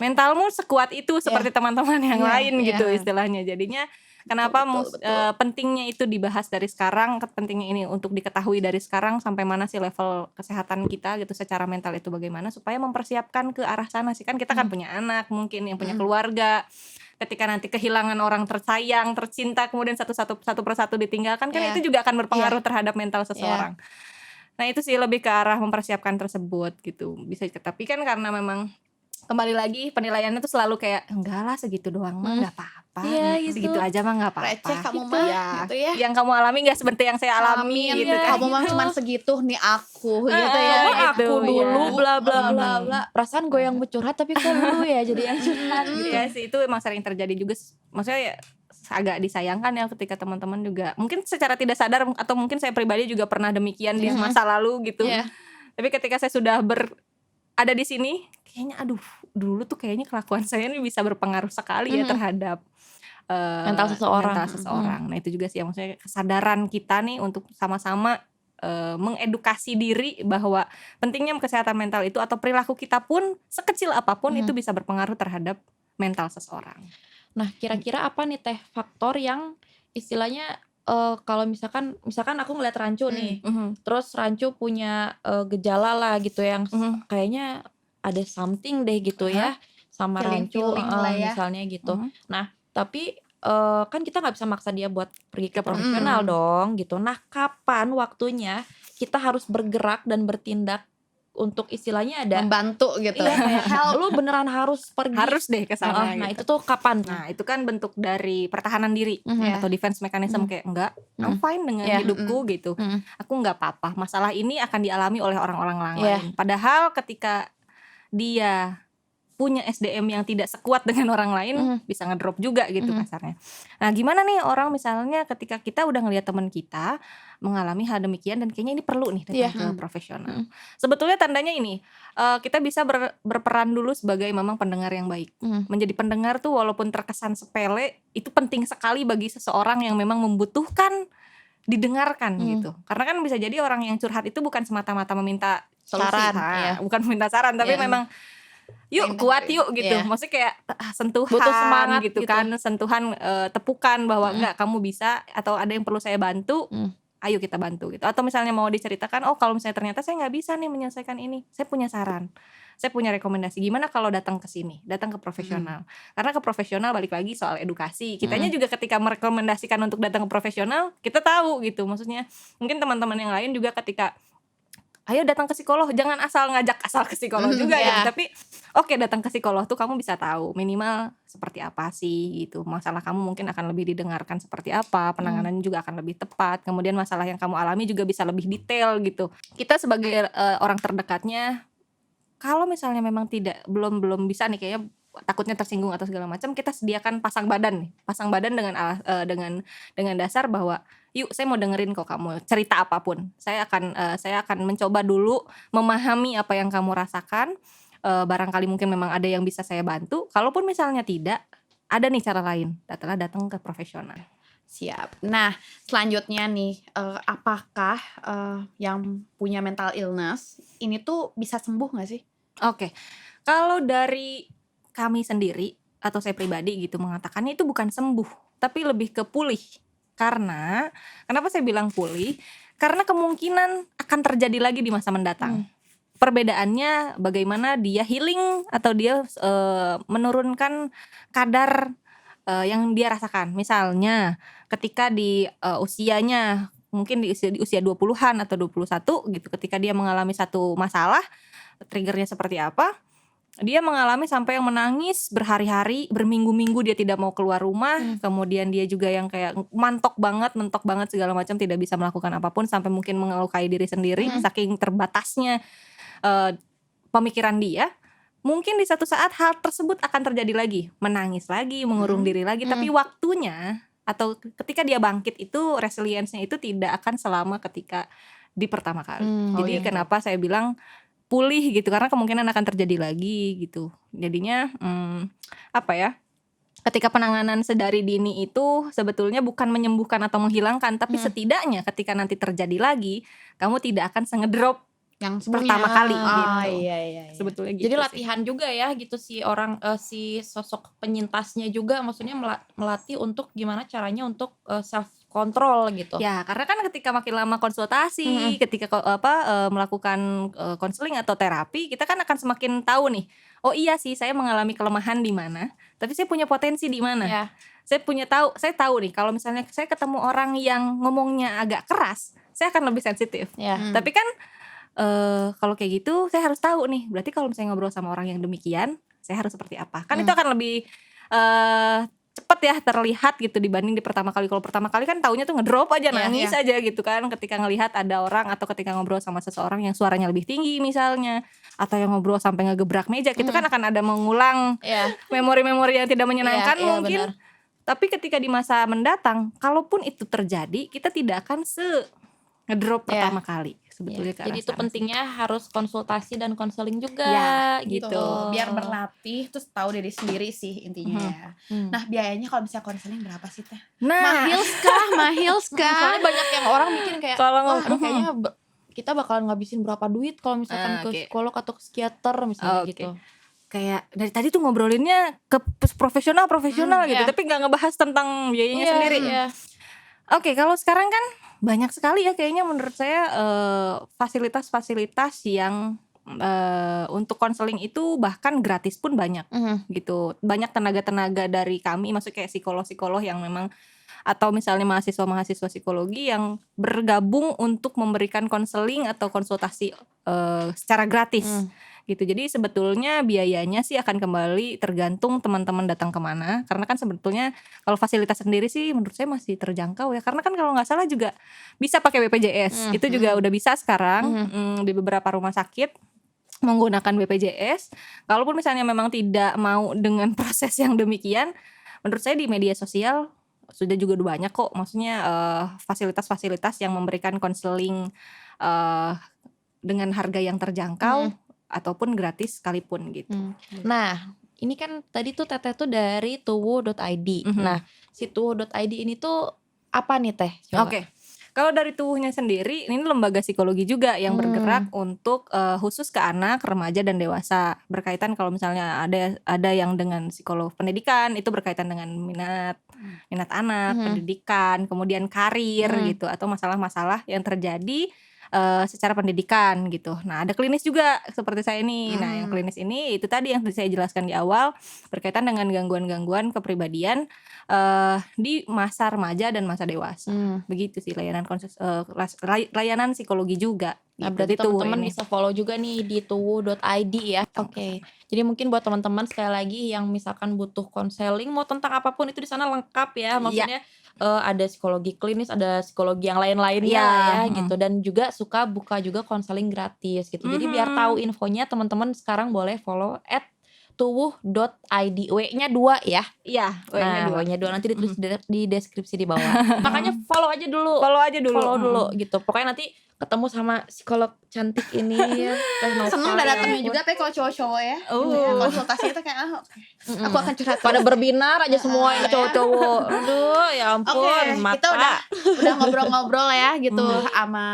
Speaker 2: mentalmu sekuat itu seperti teman-teman yang lain gitu istilahnya. Jadinya kenapa
Speaker 3: Betul.
Speaker 2: pentingnya itu dibahas dari sekarang, pentingnya ini untuk diketahui dari sekarang sampai mana sih level kesehatan kita gitu secara mental itu bagaimana supaya mempersiapkan ke arah sana sih. Kan kita kan punya anak, mungkin yang punya keluarga. Ketika nanti kehilangan orang tersayang, tercinta, kemudian satu persatu ditinggalkan, kan itu juga akan berpengaruh terhadap mental seseorang. Nah, itu sih lebih ke arah mempersiapkan tersebut gitu. Bisa, tapi kan karena memang kembali lagi penilaiannya tuh selalu kayak enggak lah segitu doang mah nggak apa-apa,
Speaker 1: gitu.
Speaker 2: segitu aja mah nggak apa-apa.
Speaker 3: Receh kamu mah gitu ya.
Speaker 2: Yang kamu alami nggak seperti yang saya alami gitu kan.
Speaker 3: Kamu mah cuma segitu nih aku gitu ya.
Speaker 1: Kok
Speaker 2: Itu,
Speaker 1: aku dulu
Speaker 2: ya.
Speaker 1: bla bla bla bla. Perasaan gue yang mau curhat tapi kok lu ya jadi yang curhat gitu.
Speaker 2: Iya sih, itu emang sering terjadi juga. Maksudnya ya agak disayangkan ya ketika teman-teman juga mungkin secara tidak sadar, atau mungkin saya pribadi juga pernah demikian di masa lalu gitu. Tapi ketika saya sudah ada di sini, kayaknya aduh, dulu tuh kayaknya kelakuan saya ini bisa berpengaruh sekali ya terhadap
Speaker 1: mental
Speaker 2: seseorang. Nah, itu juga sih yang maksudnya kesadaran kita nih untuk sama-sama mengedukasi diri bahwa pentingnya kesehatan mental itu, atau perilaku kita pun sekecil apapun itu bisa berpengaruh terhadap mental seseorang.
Speaker 1: Nah, kira-kira apa nih Teh faktor yang istilahnya kalau misalkan aku ngeliat Rancu nih, terus Rancu punya gejala lah gitu yang kayaknya ada something deh gitu ya sama Rancu misalnya gitu. Nah, tapi kan kita nggak bisa maksa dia buat pergi ke profesional dong gitu. Nah, kapan waktunya kita harus bergerak dan bertindak untuk istilahnya ada
Speaker 3: membantu gitu.
Speaker 1: Iya, kayak lu beneran harus pergi.
Speaker 2: Harus deh ke sana
Speaker 1: Nah,
Speaker 2: gitu.
Speaker 1: itu tuh kapan?
Speaker 2: Nah, itu kan bentuk dari pertahanan diri atau defense mechanism, kayak enggak, I'm fine dengan hidupku gitu. Aku enggak apa-apa. Masalah ini akan dialami oleh orang-orang lain. Padahal ketika dia punya SDM yang tidak sekuat dengan orang lain, bisa ngedrop juga gitu kasarnya. Nah, gimana nih orang misalnya ketika kita udah ngelihat teman kita mengalami hal demikian dan kayaknya ini perlu nih datang ke profesional. Sebetulnya tandanya ini, kita bisa berperan dulu sebagai memang pendengar yang baik. Menjadi pendengar tuh walaupun terkesan sepele, itu penting sekali bagi seseorang yang memang membutuhkan didengarkan gitu. Karena kan bisa jadi orang yang curhat itu bukan semata-mata meminta
Speaker 1: saran,
Speaker 2: bukan meminta saran, tapi memang yuk kuat yuk gitu. Maksudnya kayak sentuhan,
Speaker 1: butuh semangat
Speaker 2: gitu kan, sentuhan tepukan bahwa enggak, kamu bisa, atau ada yang perlu saya bantu, ayo kita bantu gitu. Atau misalnya mau diceritakan, oh kalau misalnya ternyata saya nggak bisa nih menyelesaikan ini, saya punya saran, saya punya rekomendasi, gimana kalau datang ke sini, datang ke profesional. Karena ke profesional balik lagi soal edukasi, kitanya juga ketika merekomendasikan untuk datang ke profesional, kita tahu gitu. Maksudnya mungkin teman-teman yang lain juga ketika ayo datang ke psikolog, jangan ngajak asal ke psikolog juga gitu. Tapi oke, datang ke psikolog tuh kamu bisa tahu minimal seperti apa sih gitu. Masalah kamu mungkin akan lebih didengarkan seperti apa, penanganannya juga akan lebih tepat. Kemudian masalah yang kamu alami juga bisa lebih detail gitu. Kita sebagai orang terdekatnya, kalau misalnya memang belum bisa nih, kayaknya takutnya tersinggung atau segala macam, kita sediakan pasang badan dengan dasar bahwa yuk, saya mau dengerin kok kamu cerita apapun. Saya akan mencoba dulu memahami apa yang kamu rasakan. Barangkali mungkin memang ada yang bisa saya bantu. Kalaupun misalnya tidak, ada nih cara lain. Datang ke profesional.
Speaker 3: Siap. Nah, selanjutnya nih, apakah yang punya mental illness ini tuh bisa sembuh nggak sih?
Speaker 2: Oke. Kalau dari kami sendiri atau saya pribadi gitu mengatakannya itu bukan sembuh, tapi lebih ke pulih. Karena kenapa saya bilang pulih? Karena kemungkinan akan terjadi lagi di masa mendatang. Perbedaannya bagaimana dia healing atau dia menurunkan kadar yang dia rasakan. Misalnya ketika di usianya mungkin di usia 20-an atau 21 gitu, ketika dia mengalami satu masalah, triggernya seperti apa? Dia mengalami sampai yang menangis berhari-hari, berminggu-minggu dia tidak mau keluar rumah. Kemudian dia juga yang kayak mentok banget segala macam, tidak bisa melakukan apapun, sampai mungkin melukai diri sendiri saking terbatasnya pemikiran dia. Mungkin di satu saat hal tersebut akan terjadi lagi, menangis lagi, mengurung diri lagi, tapi waktunya atau ketika dia bangkit itu resilience-nya itu tidak akan selama ketika di pertama kali. Jadi kenapa saya bilang pulih gitu, karena kemungkinan akan terjadi lagi gitu. Jadinya ketika penanganan sedari dini itu sebetulnya bukan menyembuhkan atau menghilangkan, tapi setidaknya ketika nanti terjadi lagi, kamu tidak akan ngedrop
Speaker 3: yang
Speaker 2: pertama kali gitu.
Speaker 3: Iya.
Speaker 2: Sebetulnya gitu.
Speaker 1: Jadi
Speaker 2: sih.
Speaker 1: latihan juga ya gitu si orang si sosok penyintasnya juga, maksudnya melatih untuk gimana caranya untuk self control gitu.
Speaker 2: Ya, karena kan ketika makin lama konsultasi, ketika melakukan konseling atau terapi, kita kan akan semakin tahu nih. Oh iya sih, saya mengalami kelemahan di mana, tapi saya punya potensi di mana.
Speaker 1: Ya.
Speaker 2: Saya tahu nih kalau misalnya saya ketemu orang yang ngomongnya agak keras, saya akan lebih sensitif.
Speaker 1: Ya.
Speaker 2: Tapi kan kalau kayak gitu saya harus tahu nih, berarti kalau misalnya ngobrol sama orang yang demikian, saya harus seperti apa. Kan itu akan lebih cepet ya terlihat gitu dibanding di pertama kali. Kalau pertama kali kan taunya tuh ngedrop aja, nangis aja gitu kan, ketika ngelihat ada orang atau ketika ngobrol sama seseorang yang suaranya lebih tinggi misalnya, atau yang ngobrol sampai ngegebrak meja, gitu kan akan ada mengulang memori-memori yang tidak menyenangkan mungkin.
Speaker 1: Benar.
Speaker 2: Tapi ketika di masa mendatang, kalaupun itu terjadi, kita tidak akan ngedrop pertama kali sebetulnya.
Speaker 1: Jadi itu pentingnya harus konsultasi dan konseling juga gitu.
Speaker 3: Biar berlatih terus tahu diri sendiri sih intinya. Nah, biayanya kalau misalnya konseling berapa sih Teh? Mahil kah?
Speaker 1: Soalnya banyak yang orang mikir kayak kayaknya kita bakalan ngabisin berapa duit kalau misalkan ke psikolog atau ke psikiater misalnya gitu.
Speaker 2: Kayak dari tadi tuh ngobrolinnya ke profesional gitu, tapi nggak ngebahas tentang biayanya sendiri. Oke, kalau sekarang kan banyak sekali ya kayaknya menurut saya fasilitas-fasilitas yang untuk konseling itu bahkan gratis pun banyak gitu. Banyak tenaga-tenaga dari kami, maksudnya kayak psikolog-psikolog yang memang, atau misalnya mahasiswa-mahasiswa psikologi yang bergabung untuk memberikan konseling atau konsultasi secara gratis gitu. Jadi sebetulnya biayanya sih akan kembali tergantung teman-teman datang kemana, karena kan sebetulnya kalau fasilitas sendiri sih menurut saya masih terjangkau ya, karena kan kalau nggak salah juga bisa pakai BPJS. Itu juga udah bisa sekarang di beberapa rumah sakit menggunakan BPJS. Kalaupun misalnya memang tidak mau dengan proses yang demikian, menurut saya di media sosial sudah juga udah banyak kok, maksudnya fasilitas-fasilitas yang memberikan konseling dengan harga yang terjangkau ataupun gratis sekalipun gitu.
Speaker 1: Nah, ini kan tadi tuh Teteh tuh dari tuwuh.id. Nah, si tuwuh.id ini tuh apa nih Teh?
Speaker 2: Oke. Kalau dari Tuwuhnya sendiri, ini lembaga psikologi juga yang bergerak untuk khusus ke anak, remaja dan dewasa. Berkaitan kalau misalnya ada yang dengan psikolog pendidikan, itu berkaitan dengan minat anak, pendidikan, kemudian karir gitu, atau masalah-masalah yang terjadi secara pendidikan gitu. Nah, ada klinis juga seperti saya ini. Nah, yang klinis ini itu tadi yang saya jelaskan di awal, berkaitan dengan gangguan-gangguan kepribadian di masa remaja dan masa dewasa. Begitu sih layanan psikologi juga.
Speaker 1: Nah, berarti teman-teman bisa follow juga nih di tuwuh.id ya. Oke. Jadi mungkin buat teman-teman sekali lagi yang misalkan butuh konseling mau tentang apapun itu di sana lengkap ya. Maksudnya ada psikologi klinis, ada psikologi yang lain-lainnya ya gitu, dan juga suka buka juga konseling gratis gitu. Jadi biar tahu infonya teman-teman sekarang boleh follow @tuwuh.id. W-nya 2 ya.
Speaker 2: Iya,
Speaker 1: W-nya 2 nanti ditulis di deskripsi di bawah. Makanya follow aja dulu
Speaker 2: gitu.
Speaker 1: gitu. Pokoknya nanti ketemu sama psikolog cantik ini ya.
Speaker 3: Seneng udah datangnya juga tapi kalau cowok-cowok ya. Konsultasi itu kayak aku akan curhat.
Speaker 1: Pada berbinar aja semua yang cowok-cowok. Aduh, ya ampun,
Speaker 3: kita udah ngobrol-ngobrol ya gitu sama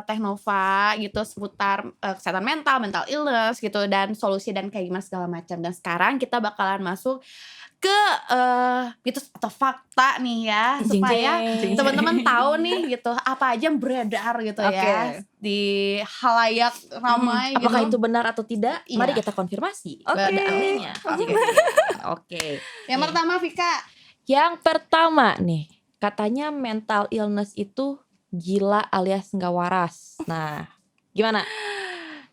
Speaker 3: Teh Nova gitu seputar kesehatan mental illness gitu dan solusi dan kayak gimana segala macam. Dan sekarang kita bakalan masuk ke mitos atau fakta nih ya, supaya teman-teman tahu nih gitu apa aja yang beredar gitu ya di halayak ramai gitu.
Speaker 1: Apakah itu benar atau tidak? Mari kita konfirmasi pada ahlinya. Oke.
Speaker 3: Yang pertama Vika.
Speaker 1: Yang pertama nih, katanya mental illness itu gila alias nggak waras. Nah, gimana?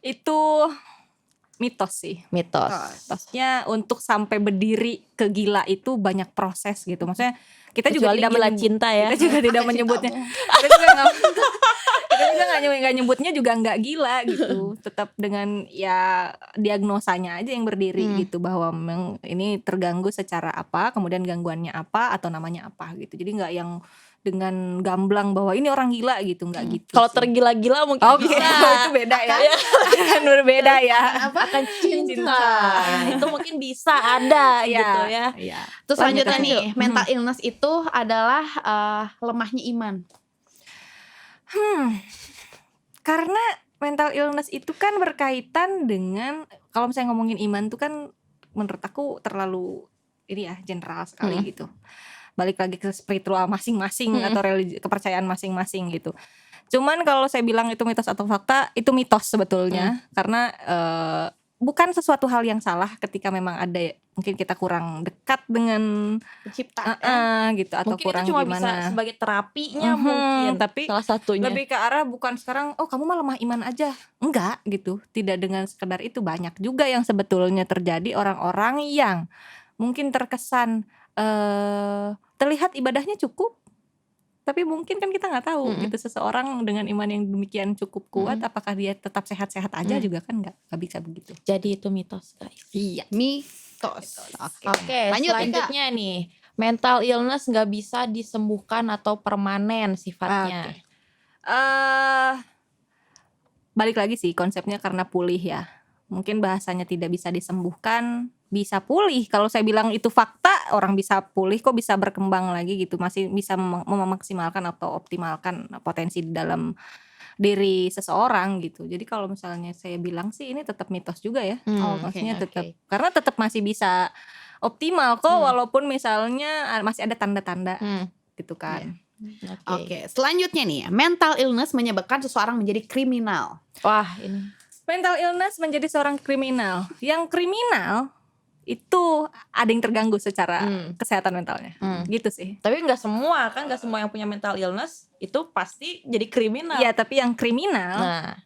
Speaker 2: Itu mitos sih. Mitosnya untuk sampai berdiri ke gila itu banyak proses gitu. Maksudnya kita juga tidak
Speaker 1: gila cinta ya.
Speaker 2: Kita juga tidak menyebutnya. Kita juga nggak nyebutnya juga nggak gila gitu. Tetap dengan ya diagnosanya aja yang berdiri gitu, bahwa memang ini terganggu secara apa, kemudian gangguannya apa atau namanya apa gitu. Jadi nggak yang dengan gamblang bahwa ini orang gila gitu, nggak gitu.
Speaker 1: Kalau tergila-gila mungkin bisa.
Speaker 2: Itu beda ya. Akan berbeda ya.
Speaker 1: Akan cinta. Itu mungkin bisa ada gitu ya.
Speaker 3: Terus selanjutnya nih, mental illness itu adalah lemahnya iman.
Speaker 2: Karena mental illness itu kan berkaitan dengan, kalau misalnya ngomongin iman tuh kan menurut aku terlalu ini ya general sekali gitu. Balik lagi ke spiritual masing-masing atau religi, kepercayaan masing-masing gitu. Cuman kalau saya bilang itu mitos atau fakta, itu mitos sebetulnya. Karena bukan sesuatu hal yang salah ketika memang ada mungkin kita kurang dekat dengan
Speaker 3: pencipta
Speaker 2: gitu, atau
Speaker 1: mungkin
Speaker 2: kurang
Speaker 1: itu cuma
Speaker 2: gimana.
Speaker 1: bisa sebagai terapinya mungkin,
Speaker 2: tapi
Speaker 1: salah satunya
Speaker 2: lebih ke arah bukan sekarang kamu mah lemah iman aja, enggak gitu. Tidak dengan sekedar itu. Banyak juga yang sebetulnya terjadi orang-orang yang mungkin terkesan terlihat ibadahnya cukup, tapi mungkin kan kita nggak tahu gitu, seseorang dengan iman yang demikian cukup kuat apakah dia tetap sehat-sehat aja juga kan nggak bisa begitu.
Speaker 1: Jadi itu mitos guys.
Speaker 2: Iya,
Speaker 3: mitos.
Speaker 1: Oke, selanjutnya nih, mental illness nggak bisa disembuhkan atau permanen sifatnya.
Speaker 2: Balik lagi sih konsepnya, karena pulih ya. Mungkin bahasanya tidak bisa disembuhkan, bisa pulih. Kalau saya bilang itu fakta, orang bisa pulih kok, bisa berkembang lagi gitu, masih bisa memaksimalkan atau optimalkan potensi di dalam diri seseorang gitu. Jadi kalau misalnya saya bilang sih ini tetap mitos juga ya. Maksudnya tetap karena tetap masih bisa optimal kok, walaupun misalnya masih ada tanda-tanda gitu kan.
Speaker 3: Oke, selanjutnya nih, mental illness menyebabkan seseorang menjadi kriminal.
Speaker 1: Wah, ini
Speaker 2: mental illness menjadi seorang kriminal. Yang kriminal itu ada yang terganggu secara kesehatan mentalnya, gitu sih.
Speaker 1: Tapi nggak semua kan, nggak semua yang punya mental illness itu pasti jadi kriminal.
Speaker 2: Iya, tapi yang kriminal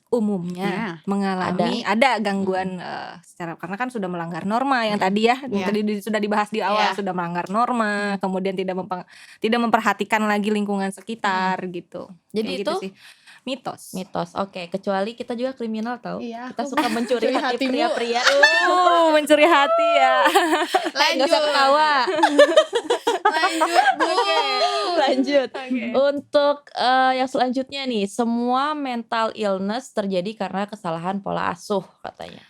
Speaker 2: umumnya mengalami ada gangguan secara, karena kan sudah melanggar norma yang tadi ya, tadi sudah dibahas di awal, sudah melanggar norma, kemudian tidak memperhatikan lagi lingkungan sekitar gitu. Jadi itu sih mitos.
Speaker 1: Oke, kecuali kita juga kriminal tau.
Speaker 3: Iya,
Speaker 1: kita suka mencuri hati pria-pria.
Speaker 2: Mencuri hati ya.
Speaker 1: Gak usah ketawa. Lanjut. Untuk yang selanjutnya nih, semua mental illness terjadi karena kesalahan pola asuh katanya.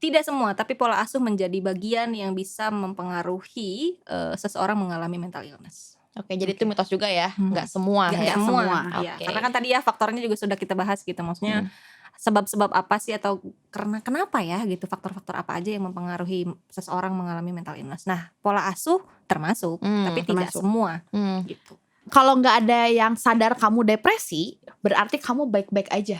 Speaker 2: Tidak semua, tapi pola asuh menjadi bagian yang bisa mempengaruhi seseorang mengalami mental illness.
Speaker 3: Oke, jadi itu mitos juga ya, nggak semua.
Speaker 2: Nggak semua. Ya, karena kan tadi ya faktornya juga sudah kita bahas gitu, maksudnya sebab-sebab apa sih, atau karena kenapa ya gitu, faktor-faktor apa aja yang mempengaruhi seseorang mengalami mental illness. Nah, pola asuh termasuk, tapi tidak semua gitu.
Speaker 3: Kalau nggak ada yang sadar kamu depresi, berarti kamu baik-baik aja.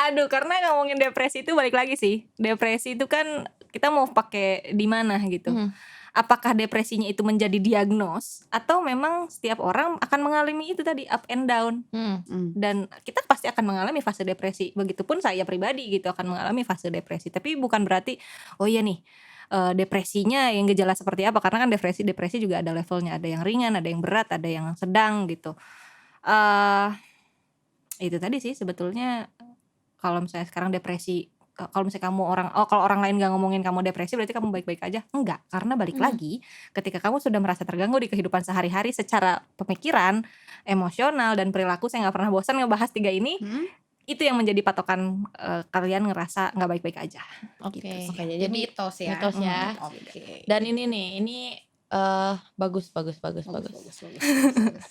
Speaker 2: Aduh, karena ngomongin depresi itu balik lagi sih. Depresi itu kan kita mau pakai di mana gitu. Apakah depresinya itu menjadi diagnos, atau memang setiap orang akan mengalami itu tadi, up and down. Dan kita pasti akan mengalami fase depresi. Begitupun saya pribadi gitu akan mengalami fase depresi. Tapi bukan berarti oh iya nih depresinya yang gejala seperti apa, karena kan depresi juga ada levelnya, ada yang ringan, ada yang berat, ada yang sedang gitu. Itu tadi sih sebetulnya, kalau misalnya sekarang depresi kalau misalnya kamu kalau orang lain gak ngomongin kamu depresi berarti kamu baik-baik aja. Enggak, karena balik lagi ketika kamu sudah merasa terganggu di kehidupan sehari-hari secara pemikiran, emosional dan perilaku, saya gak pernah bosan ngebahas 3 ini. Itu yang menjadi patokan kalian ngerasa gak baik-baik aja.
Speaker 1: Oke.
Speaker 2: Gitu.
Speaker 3: Oke, jadi mitos ya.
Speaker 1: Mitos ya.
Speaker 3: Oke.
Speaker 1: Dan ini bagus.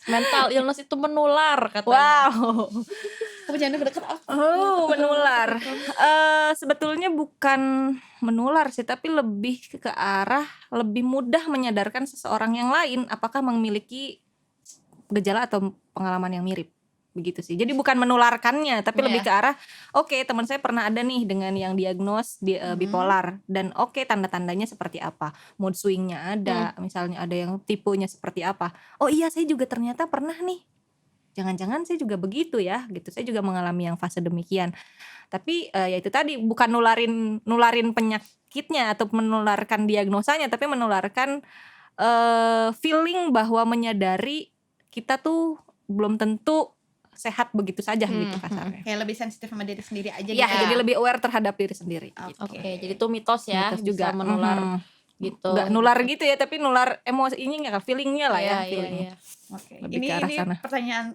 Speaker 1: Mental illness itu menular katanya.
Speaker 2: Wow.
Speaker 3: Kamu jangan deket aku.
Speaker 2: Menular. Sebetulnya bukan menular sih, tapi lebih ke arah lebih mudah menyadarkan seseorang yang lain apakah memiliki gejala atau pengalaman yang mirip. Begitu sih. Jadi bukan menularkannya, tapi lebih ke arah oke, teman saya pernah ada nih dengan yang diagnos bipolar, dan oke, tanda-tandanya seperti apa, mood swingnya ada, misalnya ada yang tipenya seperti apa. Oh iya, saya juga ternyata pernah nih. Jangan-jangan saya juga begitu ya, gitu. Saya juga mengalami yang fase demikian. Tapi ya itu tadi bukan nularin penyakitnya atau menularkan diagnosanya, tapi menularkan feeling bahwa menyadari kita tuh belum tentu sehat begitu saja gitu kasarnya.
Speaker 3: Kayak lebih sensitif sama diri sendiri aja
Speaker 2: ya, jadi lebih aware terhadap diri sendiri.
Speaker 1: Oke, jadi itu mitos ya,
Speaker 2: Mitos
Speaker 1: bisa
Speaker 2: juga
Speaker 1: menular gitu.
Speaker 2: Nggak nular gitu ya, tapi nular emosinya nggak, feelingnya lah ya.
Speaker 1: Iya.
Speaker 3: Oke.
Speaker 2: Lebih
Speaker 3: Ini
Speaker 2: ke arah sana.
Speaker 3: pertanyaan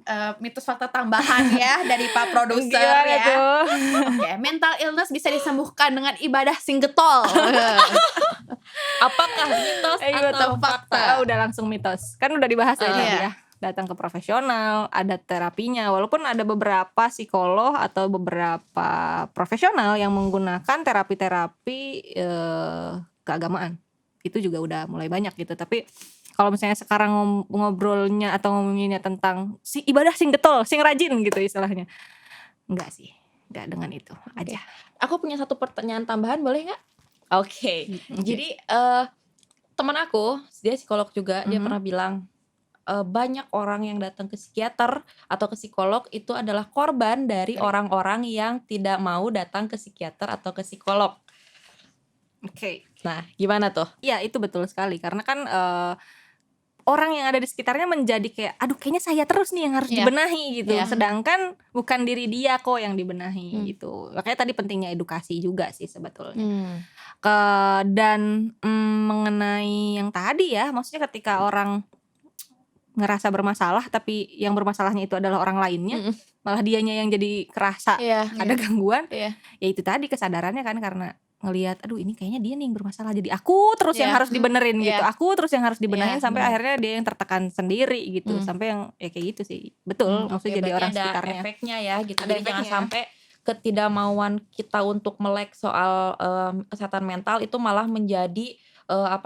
Speaker 3: mitos fakta tambahan ya dari Pak Produser ya. Oke, mental illness bisa disembuhkan dengan ibadah sing getol.
Speaker 1: Apakah mitos atau fakta?
Speaker 2: Udah langsung mitos. Kan udah dibahas tadi ya. Datang ke profesional, ada terapinya. Walaupun ada beberapa psikolog atau beberapa profesional yang menggunakan terapi-terapi keagamaan. Itu juga udah mulai banyak gitu. Tapi kalau misalnya sekarang ngobrolnya atau ngomonginnya tentang ibadah sing getol, sing rajin gitu istilahnya. Enggak sih. Enggak dengan itu aja.
Speaker 1: Aku punya satu pertanyaan tambahan, boleh nggak? Oke. Jadi teman aku, dia psikolog juga, dia pernah bilang banyak orang yang datang ke psikiater atau ke psikolog itu adalah korban dari orang-orang yang tidak mau datang ke psikiater atau ke psikolog.
Speaker 2: Oke.
Speaker 1: Nah, gimana tuh?
Speaker 2: Iya, itu betul sekali. Karena kan orang yang ada di sekitarnya menjadi kayak, aduh kayaknya saya terus nih yang harus dibenahi gitu. Sedangkan bukan diri dia kok yang dibenahi gitu. Makanya tadi pentingnya edukasi juga sih sebetulnya. Dan mengenai yang tadi ya, maksudnya ketika orang ngerasa bermasalah tapi yang bermasalahnya itu adalah orang lainnya, malah dianya yang jadi kerasa ada gangguan. Ya itu tadi kesadarannya kan, karena ngelihat aduh ini kayaknya dia nih yang bermasalah, jadi aku terus yang harus dibenerin gitu, aku terus yang harus dibenahin sampai akhirnya dia yang tertekan sendiri gitu, sampai yang ya kayak gitu sih. Betul, maksudnya jadi orang sekitarnya.
Speaker 1: Ada efeknya ya gitu. Jadi jangan sampai ketidakmauan kita untuk melek soal kesehatan mental itu malah menjadi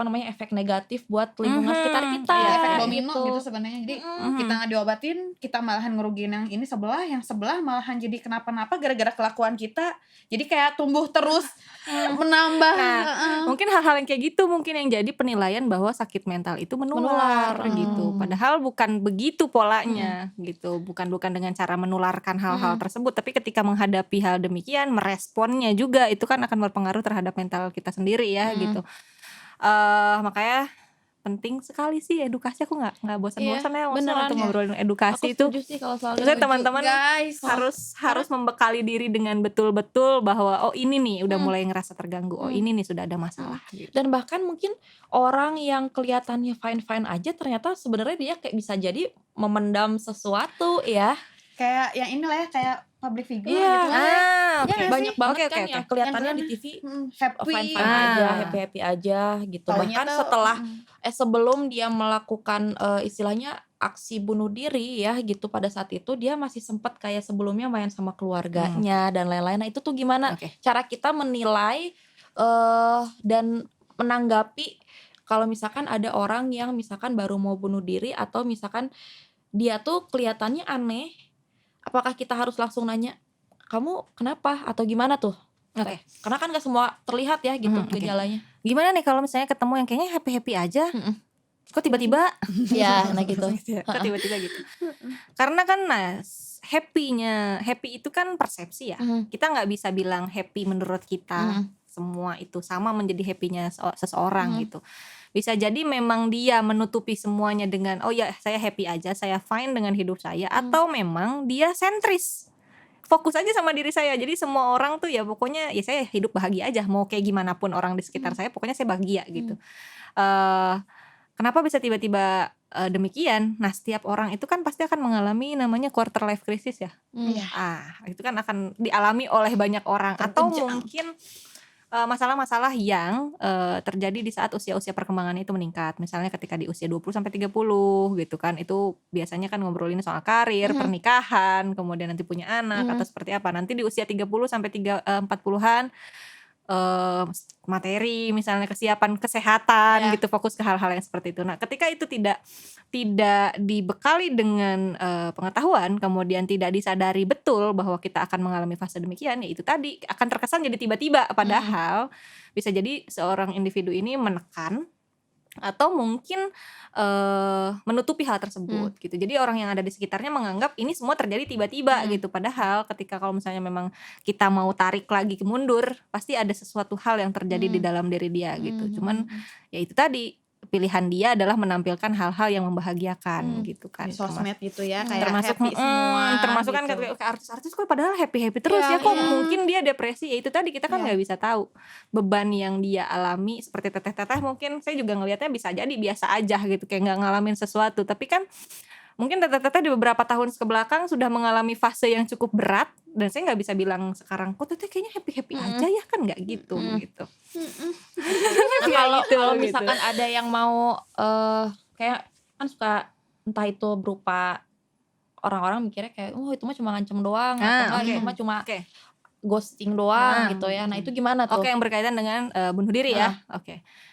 Speaker 1: efek negatif buat lingkungan sekitar kita.
Speaker 3: Ya, efek domino gitu sebenarnya. Jadi kita nggak diobatin, kita malahan ngerugiin yang ini sebelah, yang sebelah malahan jadi kenapa-napa gara-gara kelakuan kita. Jadi kayak tumbuh terus menambah.
Speaker 2: Mungkin hal-hal yang kayak gitu mungkin yang jadi penilaian bahwa sakit mental itu menular gitu. Padahal bukan begitu polanya gitu. Bukan dengan cara menularkan hal-hal tersebut, tapi ketika menghadapi hal demikian, meresponnya juga itu kan akan berpengaruh terhadap mental kita sendiri ya gitu. Makanya penting sekali sih edukasi. Aku nggak bosan-bosan ya untuk ngobrolin edukasi. Aku
Speaker 1: itu. Sih kalau soal
Speaker 2: maksudnya teman-teman harus membekali diri dengan betul-betul bahwa oh ini nih udah mulai ngerasa terganggu, oh ini nih sudah ada masalah. Gitu.
Speaker 1: Dan bahkan mungkin orang yang kelihatannya fine-fine aja ternyata sebenarnya dia kayak bisa jadi memendam sesuatu ya.
Speaker 3: Kayak yang inilah ya, kayak public figure gitu.
Speaker 1: Banyak banget kan yang kelihatannya di TV
Speaker 3: happy
Speaker 1: happy aja gitu. Bahkan setelah sebelum dia melakukan istilahnya aksi bunuh diri ya gitu, pada saat itu dia masih sempat kayak sebelumnya main sama keluarganya dan lain-lain. Nah itu tuh gimana cara kita menilai dan menanggapi kalau misalkan ada orang yang misalkan baru mau bunuh diri atau misalkan dia tuh kelihatannya aneh. Apakah kita harus langsung nanya, kamu kenapa atau gimana tuh? Karena kan gak semua terlihat ya gitu gejalanya.
Speaker 2: Gimana nih kalau misalnya ketemu yang kayaknya happy-happy aja, kok tiba-tiba?
Speaker 1: Ya, nah gitu.
Speaker 2: Kok tiba-tiba gitu? Karena kan happy itu kan persepsi ya. Kita gak bisa bilang happy menurut kita semua itu sama menjadi happy-nya seseorang gitu. Bisa jadi memang dia menutupi semuanya dengan oh ya saya happy aja, saya fine dengan hidup saya, atau memang dia sentris. fokus aja sama diri saya. Jadi semua orang tuh ya pokoknya ya saya hidup bahagia aja. Mau kayak gimana pun orang di sekitar saya, pokoknya saya bahagia gitu. Kenapa bisa tiba-tiba demikian? Nah, setiap orang itu kan pasti akan mengalami namanya quarter life crisis ya.
Speaker 3: Iya.
Speaker 2: Itu kan akan dialami oleh banyak orang. Atau mungkin masalah-masalah yang terjadi di saat usia-usia perkembangan itu meningkat. Misalnya ketika di usia 20-30 gitu kan, itu biasanya kan ngobrolin soal karir, pernikahan, kemudian nanti punya anak atau seperti apa. Nanti di usia 30-40-an materi, misalnya kesiapan kesehatan gitu, fokus ke hal-hal yang seperti itu. Nah, ketika itu tidak dibekali dengan pengetahuan, kemudian tidak disadari betul bahwa kita akan mengalami fase demikian, ya itu tadi akan terkesan jadi tiba-tiba, padahal bisa jadi seorang individu ini menekan atau mungkin menutupi hal tersebut gitu. Jadi orang yang ada di sekitarnya menganggap ini semua terjadi tiba-tiba gitu. Padahal ketika kalau misalnya memang kita mau tarik lagi ke mundur, pasti ada sesuatu hal yang terjadi di dalam diri dia gitu. Cuman ya itu tadi, pilihan dia adalah menampilkan hal-hal yang membahagiakan gitu kan.
Speaker 3: Di sosmed gitu ya, kayak
Speaker 2: termasuk
Speaker 3: happy semua
Speaker 2: termasuk kan
Speaker 3: gitu.
Speaker 2: kayak artis-artis kok padahal happy-happy terus ya, kok mungkin dia depresi. Ya itu tadi, kita kan nggak bisa tahu beban yang dia alami. Seperti Teteh mungkin saya juga ngelihatnya bisa jadi biasa aja gitu, kayak nggak ngalamin sesuatu. Tapi kan mungkin Teteh di beberapa tahun kebelakang sudah mengalami fase yang cukup berat, dan saya nggak bisa bilang sekarang kok Teteh kayaknya happy aja ya, kan nggak gitu gitu.
Speaker 1: Nah, kalau misalkan ada yang mau kayak kan suka entah itu berupa orang-orang mikirnya kayak itu mah cuma ngancem doang, atau itu mah cuma ghosting doang gitu ya. Nah, itu gimana tuh?
Speaker 2: Yang berkaitan dengan bunuh diri ya.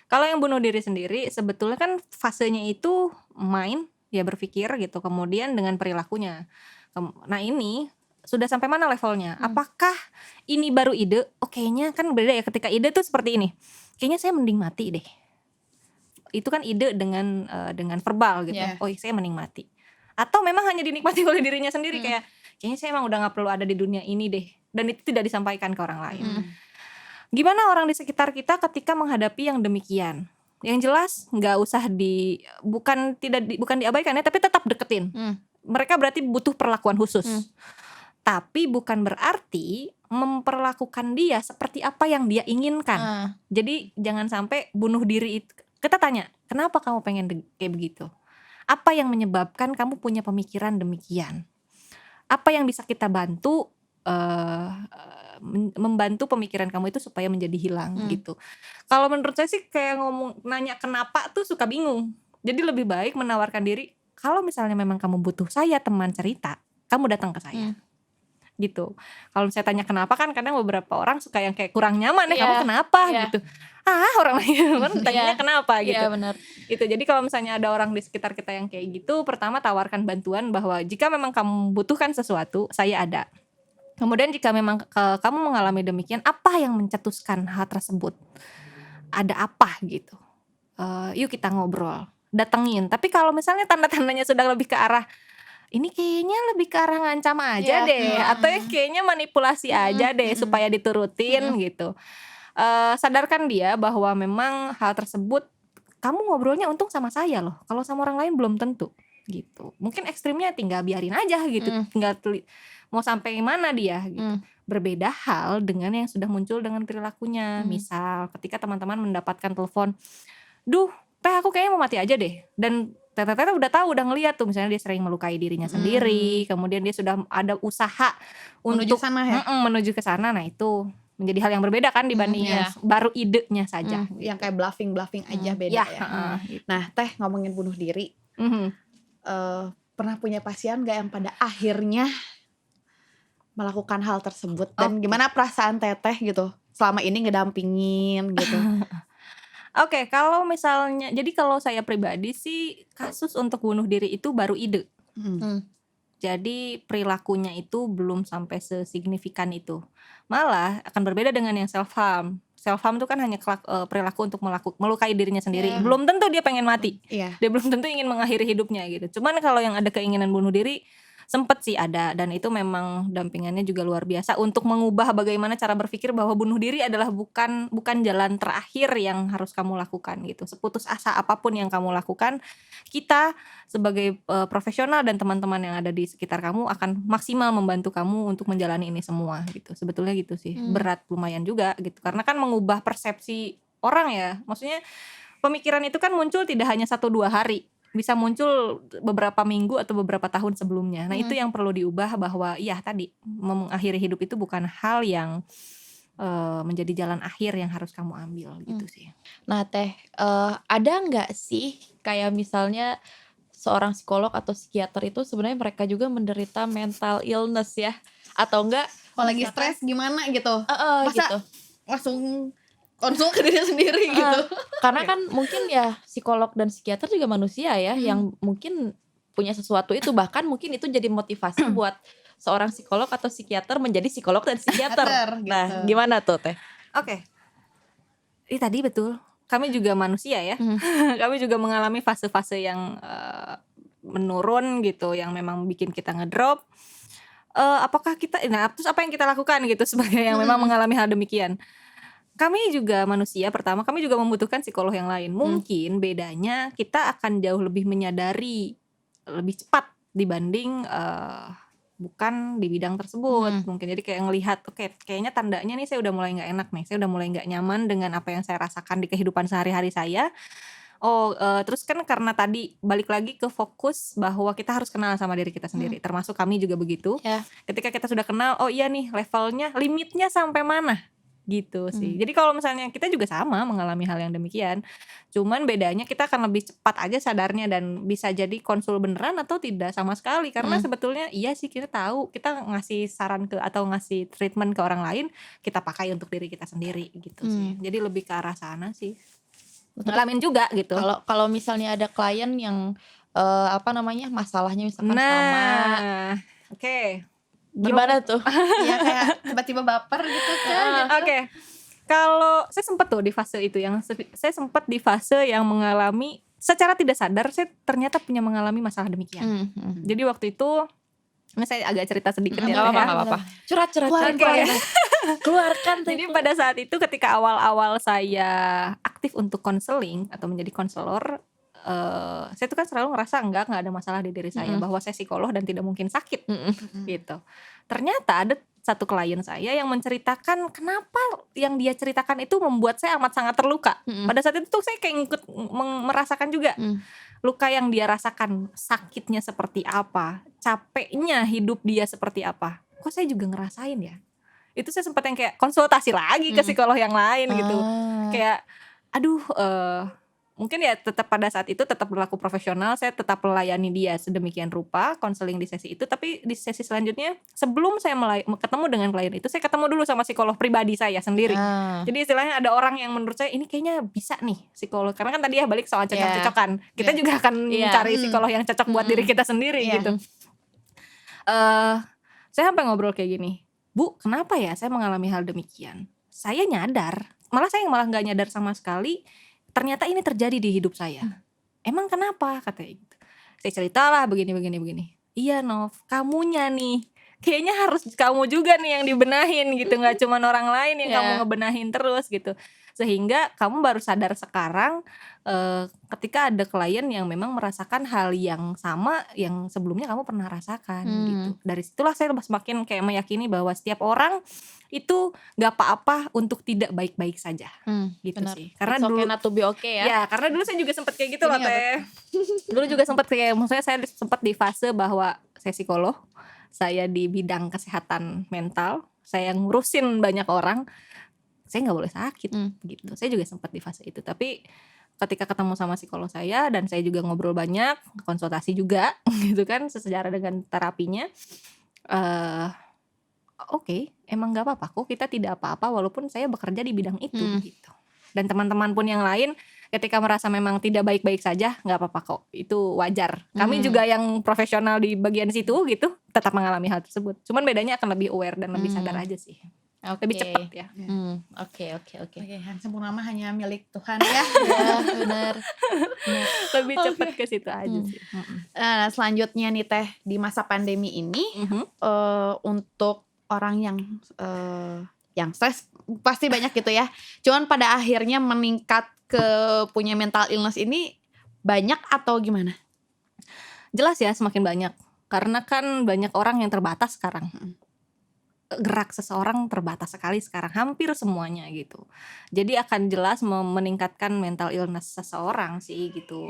Speaker 2: Kalau yang bunuh diri sendiri sebetulnya kan fasenya itu main ya, berpikir gitu, kemudian dengan perilakunya. Nah, ini sudah sampai mana levelnya? Apakah ini baru ide? Kayaknya kan beda ya, ketika ide tuh seperti ini. Kayaknya saya mending mati deh. Itu kan ide dengan verbal gitu. Saya mending mati. Atau memang hanya dinikmati oleh dirinya sendiri, kayak kayaknya saya emang udah gak perlu ada di dunia ini deh. Dan itu tidak disampaikan ke orang lain. Gimana orang di sekitar kita ketika menghadapi yang demikian? Yang jelas nggak usah bukan diabaikan ya, tapi tetap deketin. Mereka berarti butuh perlakuan khusus. Tapi bukan berarti memperlakukan dia seperti apa yang dia inginkan. Jadi jangan sampai bunuh diri itu. Kita tanya, kenapa kamu pengen kayak begitu? Apa yang menyebabkan kamu punya pemikiran demikian? Apa yang bisa kita bantu membantu pemikiran kamu itu supaya menjadi hilang gitu. Kalau menurut saya sih kayak nanya kenapa tuh suka bingung. Jadi lebih baik menawarkan diri, kalau misalnya memang kamu butuh saya teman cerita, kamu datang ke saya. Gitu. Kalau saya tanya kenapa, kan kadang beberapa orang suka yang kayak kurang nyaman ya, kamu kenapa gitu. Orang lain tanyanya kenapa gitu.
Speaker 1: Benar.
Speaker 2: Gitu. Jadi kalau misalnya ada orang di sekitar kita yang kayak gitu, pertama tawarkan bantuan bahwa jika memang kamu butuhkan sesuatu, saya ada. Kemudian jika memang kamu mengalami demikian, apa yang mencetuskan hal tersebut? Ada apa gitu? Yuk kita ngobrol, datengin. Tapi kalau misalnya tanda-tandanya sudah lebih ke arah ini kayaknya lebih ke arah ngancam aja deh, atau kayaknya manipulasi aja deh supaya diturutin gitu. Sadarkan dia bahwa memang hal tersebut kamu ngobrolnya untung sama saya loh, kalau sama orang lain belum tentu gitu. Mungkin ekstrimnya tinggal biarin aja gitu, tinggal mau sampai mana dia gitu. Berbeda hal dengan yang sudah muncul dengan perilakunya. Misal ketika teman-teman mendapatkan telepon, duh Teh aku kayaknya mau mati aja deh, dan Teteh udah tahu, udah ngeliat tuh misalnya dia sering melukai dirinya sendiri, kemudian dia sudah ada usaha
Speaker 3: menuju
Speaker 2: untuk
Speaker 3: sana ya?
Speaker 2: Menuju ke sana. Nah itu menjadi hal yang berbeda kan dibandingnya baru idenya saja gitu.
Speaker 3: Yang kayak bluffing aja beda ya.
Speaker 2: Gitu.
Speaker 3: Nah, Teh ngomongin bunuh diri, pernah punya pasien gak yang pada akhirnya melakukan hal tersebut, dan gimana perasaan Teteh gitu selama ini ngedampingin gitu?
Speaker 2: Kalau misalnya, jadi kalau saya pribadi sih kasus untuk bunuh diri itu baru ide. Jadi perilakunya itu belum sampai sesignifikan itu. Malah akan berbeda dengan yang self harm. Self harm itu kan hanya perilaku untuk melukai dirinya sendiri. Belum tentu dia pengen mati. Dia belum tentu ingin mengakhiri hidupnya gitu. Cuman kalau yang ada keinginan bunuh diri, Sempet sih ada, dan itu memang dampingannya juga luar biasa untuk mengubah bagaimana cara berpikir bahwa bunuh diri adalah bukan jalan terakhir yang harus kamu lakukan gitu. Seputus asa apapun yang kamu lakukan, kita sebagai profesional dan teman-teman yang ada di sekitar kamu akan maksimal membantu kamu untuk menjalani ini semua gitu. Sebetulnya gitu sih. Berat lumayan juga gitu. Karena kan mengubah persepsi orang ya. Maksudnya pemikiran itu kan muncul tidak hanya 1-2 hari, bisa muncul beberapa minggu atau beberapa tahun sebelumnya. Nah itu yang perlu diubah, bahwa iya tadi, mengakhiri hidup itu bukan hal yang menjadi jalan akhir yang harus kamu ambil gitu sih.
Speaker 1: Nah Teh, ada nggak sih kayak misalnya seorang psikolog atau psikiater itu sebenarnya mereka juga menderita mental illness ya, atau enggak
Speaker 3: Kalau lagi stres gimana gitu, masa
Speaker 1: gitu.
Speaker 3: langsung konsul ke diri sendiri gitu.
Speaker 1: Karena kan mungkin ya psikolog dan psikiater juga manusia ya, yang mungkin punya sesuatu itu, bahkan mungkin itu jadi motivasi buat seorang psikolog atau psikiater menjadi psikolog dan psikiater. Nah,
Speaker 3: gitu.
Speaker 1: gimana tuh Teh?
Speaker 2: Oke. Ini tadi betul. Kami juga manusia ya. Kami juga mengalami fase-fase yang menurun gitu, yang memang bikin kita ngedrop. Apakah kita, nah terus apa yang kita lakukan gitu sebagai yang memang mengalami hal demikian? Kami juga manusia, pertama kami juga membutuhkan psikolog yang lain. Mungkin bedanya kita akan jauh lebih menyadari lebih cepat dibanding bukan di bidang tersebut. Mungkin jadi kayak ngelihat, oke, kayaknya tandanya nih saya udah mulai nggak enak nih, saya udah mulai nggak nyaman dengan apa yang saya rasakan di kehidupan sehari-hari saya. Terus kan karena tadi balik lagi ke fokus bahwa kita harus kenal sama diri kita sendiri, termasuk kami juga begitu. Ketika kita sudah kenal, oh iya nih levelnya, limitnya sampai mana gitu sih. Jadi kalau misalnya kita juga sama mengalami hal yang demikian, cuman bedanya kita akan lebih cepat aja sadarnya, dan bisa jadi konsul beneran atau tidak sama sekali. Karena sebetulnya iya sih, kita tahu, kita ngasih saran ke atau ngasih treatment ke orang lain, kita pakai untuk diri kita sendiri gitu sih. Jadi lebih ke arah sana sih. Ngalamin juga gitu.
Speaker 1: Kalau misalnya ada klien yang masalahnya misalkan sama,
Speaker 2: Nah, oke.
Speaker 1: gimana tuh?
Speaker 3: Ya kayak tiba-tiba baper gitu kan.
Speaker 2: Oke. Kalau saya sempat tuh di fase itu, saya sempat di fase yang mengalami secara tidak sadar, saya ternyata punya mengalami masalah demikian. Jadi waktu itu, ini saya agak cerita sedikit ya.
Speaker 1: Nggak apa-apa. Curhat. Keluarkan.
Speaker 2: Jadi pada saat itu ketika awal-awal saya aktif untuk konseling atau menjadi konselor, saya tuh kan selalu ngerasa enggak ada masalah di diri saya, bahwa saya psikolog dan tidak mungkin sakit gitu. Ternyata ada satu klien saya yang menceritakan kenapa yang dia ceritakan itu membuat saya amat sangat terluka. Pada saat itu tuh saya kayak ikut merasakan juga luka yang dia rasakan, sakitnya seperti apa, capeknya hidup dia seperti apa. Kok saya juga ngerasain ya? Itu saya sempat yang kayak konsultasi lagi ke psikolog yang lain gitu. Kayak aduh, mungkin ya tetap pada saat itu tetap berlaku profesional, saya tetap melayani dia sedemikian rupa, konseling di sesi itu. Tapi di sesi selanjutnya, sebelum saya ketemu dengan klien itu, saya ketemu dulu sama psikolog pribadi saya sendiri. Jadi istilahnya ada orang yang menurut saya ini kayaknya bisa nih psikolog, karena kan tadi ya balik soal cocok-cocokan, kita juga akan cari psikolog yang cocok buat diri kita sendiri gitu. Saya sampai ngobrol kayak gini, Bu, kenapa ya saya mengalami hal demikian? Saya nyadar, malah nggak nyadar sama sekali, ternyata ini terjadi di hidup saya. Emang kenapa? Katanya gitu. Saya ceritalah begini. Iya Nov, kamunya nih, kayaknya harus kamu juga nih yang dibenahin gitu, nggak cuma orang lain yang kamu ngebenahin terus gitu. Sehingga kamu baru sadar sekarang ketika ada klien yang memang merasakan hal yang sama yang sebelumnya kamu pernah rasakan gitu. Dari situlah saya semakin kayak meyakini bahwa setiap orang itu gak apa-apa untuk tidak baik-baik saja gitu benar. Sih. Karena
Speaker 1: it's
Speaker 2: dulu
Speaker 1: okay not to be okay ya.
Speaker 2: Ya, karena dulu saya juga sempat kayak gitu loh Teh. Dulu juga sempat kayak, maksudnya saya sempat di fase bahwa saya psikolog, saya di bidang kesehatan mental, saya ngurusin banyak orang, saya nggak boleh sakit gitu. Saya juga sempat di fase itu. Tapi ketika ketemu sama psikolog saya dan saya juga ngobrol banyak, konsultasi juga gitu kan, sesejarah dengan terapinya, oke, emang nggak apa-apa kok, kita tidak apa-apa walaupun saya bekerja di bidang itu gitu. Dan teman-teman pun yang lain ketika merasa memang tidak baik-baik saja, nggak apa-apa kok, itu wajar. Kami juga yang profesional di bagian situ gitu tetap mengalami hal tersebut. Cuman bedanya akan lebih aware dan lebih sadar aja sih. lebih cepat ya.
Speaker 1: Oke.
Speaker 3: Oke, Handsome Purnama hanya milik Tuhan ya.
Speaker 1: Ya, benar.
Speaker 2: Lebih cepat ke situ aja sih.
Speaker 3: Selanjutnya nih Teh, di masa pandemi ini untuk orang yang stres pasti banyak gitu ya. Cuman pada akhirnya meningkat ke punya mental illness ini banyak atau gimana?
Speaker 2: Jelas ya semakin banyak. Karena kan banyak orang yang terbatas sekarang. Gerak seseorang terbatas sekali sekarang, hampir semuanya gitu. Jadi akan jelas meningkatkan mental illness seseorang sih gitu.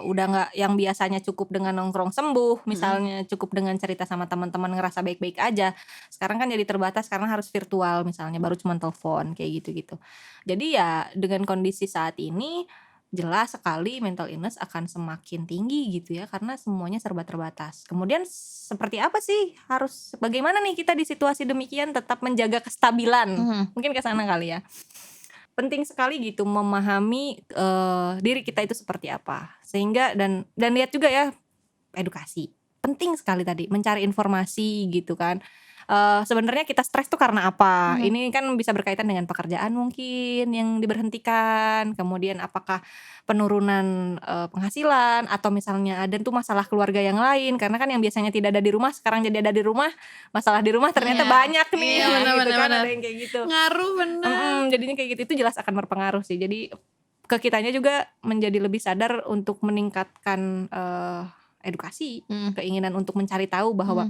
Speaker 2: Udah nggak yang biasanya cukup dengan nongkrong sembuh, misalnya cukup dengan cerita sama teman-teman ngerasa baik-baik aja. Sekarang kan jadi terbatas karena harus virtual misalnya, baru cuma telepon kayak gitu-gitu. Jadi ya dengan kondisi saat ini jelas sekali mental illness akan semakin tinggi gitu ya, karena semuanya serba terbatas. Kemudian seperti apa sih, harus bagaimana nih kita di situasi demikian tetap menjaga kestabilan, mungkin ke sana kali ya. Penting sekali gitu memahami diri kita itu seperti apa, sehingga dan lihat juga ya, edukasi penting sekali tadi, mencari informasi gitu kan. Sebenarnya kita stres tuh karena apa? Ini kan bisa berkaitan dengan pekerjaan mungkin yang diberhentikan, kemudian apakah penurunan penghasilan, atau misalnya ada tuh masalah keluarga yang lain, karena kan yang biasanya tidak ada di rumah sekarang jadi ada di rumah, masalah di rumah ternyata banyak nih, gitu kan, ada yang kayak gitu.
Speaker 3: Ngaruh bener.
Speaker 2: Jadinya kayak gitu itu jelas akan berpengaruh sih. Jadi ke kitanya juga menjadi lebih sadar untuk meningkatkan edukasi, keinginan untuk mencari tahu bahwa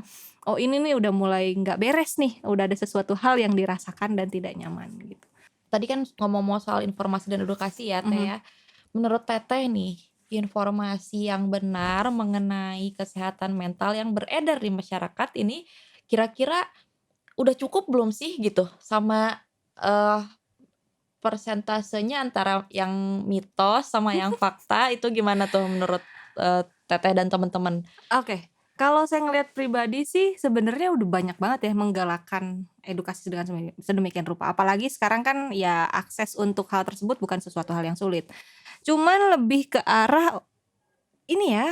Speaker 2: oh ini nih udah mulai nggak beres nih, udah ada sesuatu hal yang dirasakan dan tidak nyaman gitu.
Speaker 1: Tadi kan ngomong soal informasi dan edukasi ya Teh ya. Menurut Teteh nih, informasi yang benar mengenai kesehatan mental yang beredar di masyarakat ini kira-kira udah cukup belum sih gitu, sama persentasenya antara yang mitos sama yang fakta itu gimana tuh menurut Teteh dan teman-teman?
Speaker 2: Oke. Kalau saya ngelihat pribadi sih sebenarnya udah banyak banget ya menggalakkan edukasi dengan sedemikian rupa. Apalagi sekarang kan ya akses untuk hal tersebut bukan sesuatu hal yang sulit. Cuman lebih ke arah ini ya,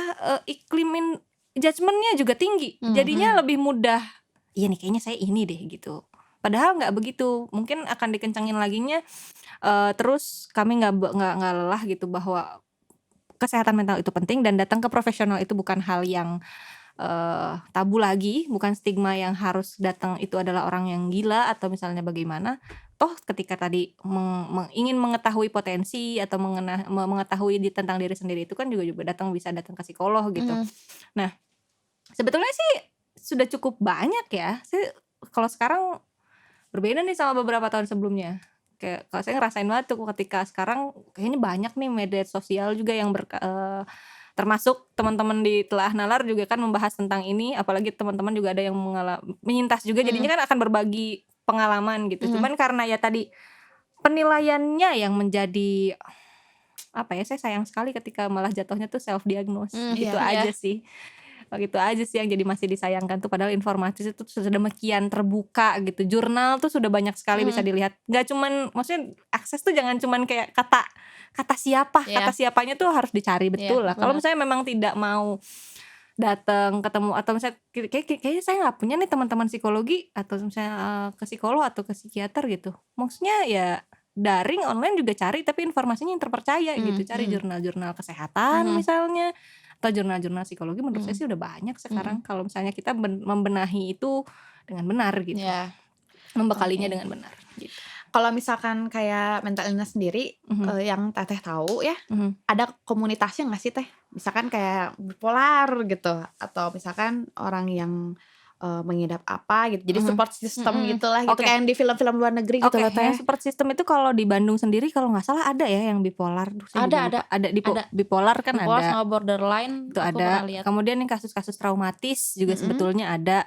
Speaker 2: iklim judgement-nya juga tinggi. Jadinya lebih mudah, iya nih kayaknya saya ini deh gitu. Padahal nggak begitu. Mungkin akan dikencangin laginya, terus kami nggak lelah gitu bahwa kesehatan mental itu penting dan datang ke profesional itu bukan hal yang tabu lagi, bukan stigma yang harus datang itu adalah orang yang gila atau misalnya bagaimana. Toh ketika tadi ingin mengetahui potensi atau mengetahui tentang diri sendiri itu kan juga bisa datang ke psikolog gitu. Nah, sebetulnya sih sudah cukup banyak ya. Kalau sekarang berbeda nih sama beberapa tahun sebelumnya. Kayak kalau saya ngerasain banget tuh ketika sekarang kayaknya banyak nih media sosial juga yang termasuk teman-teman di Telah Nalar juga kan membahas tentang ini, apalagi teman-teman juga ada yang menyintas juga, jadinya kan akan berbagi pengalaman gitu. Cuman karena ya tadi penilaiannya yang menjadi apa ya, saya sayang sekali ketika malah jatuhnya tuh self diagnose. Gitu aja sih. Gitu aja sih yang jadi masih disayangkan tuh, padahal informasi itu sudah demikian terbuka gitu. Jurnal tuh sudah banyak sekali bisa dilihat. Nggak cuman, maksudnya akses tuh jangan cuman kayak kata siapa, kata siapanya tuh harus dicari betul lah. Kalau misalnya memang tidak mau datang ketemu atau misalnya kayaknya saya nggak punya nih teman-teman psikologi atau misalnya ke psikolog atau ke psikiater gitu. Maksudnya ya daring online juga cari, tapi informasinya yang terpercaya gitu. Cari jurnal-jurnal kesehatan misalnya, atau jurnal-jurnal psikologi. Menurut saya sih udah banyak sekarang kalau misalnya kita membenahi itu dengan benar gitu, membekalinya dengan benar gitu.
Speaker 3: Kalau misalkan kayak mental illness sendiri, yang Teteh tahu ya, ada komunitasnya nggak sih Teh? Misalkan kayak bipolar gitu, atau misalkan orang yang mengidap apa gitu, jadi support system gitulah gitu, kayak yang di film-film luar negeri gitu loh Teh.
Speaker 2: Support system itu kalau di Bandung sendiri kalau nggak salah ada ya yang bipolar.
Speaker 1: Ada
Speaker 2: bipolar kan
Speaker 1: bipolar
Speaker 2: ada.
Speaker 1: sama borderline
Speaker 2: Itu ada. Kemudian yang kasus-kasus traumatis juga sebetulnya ada.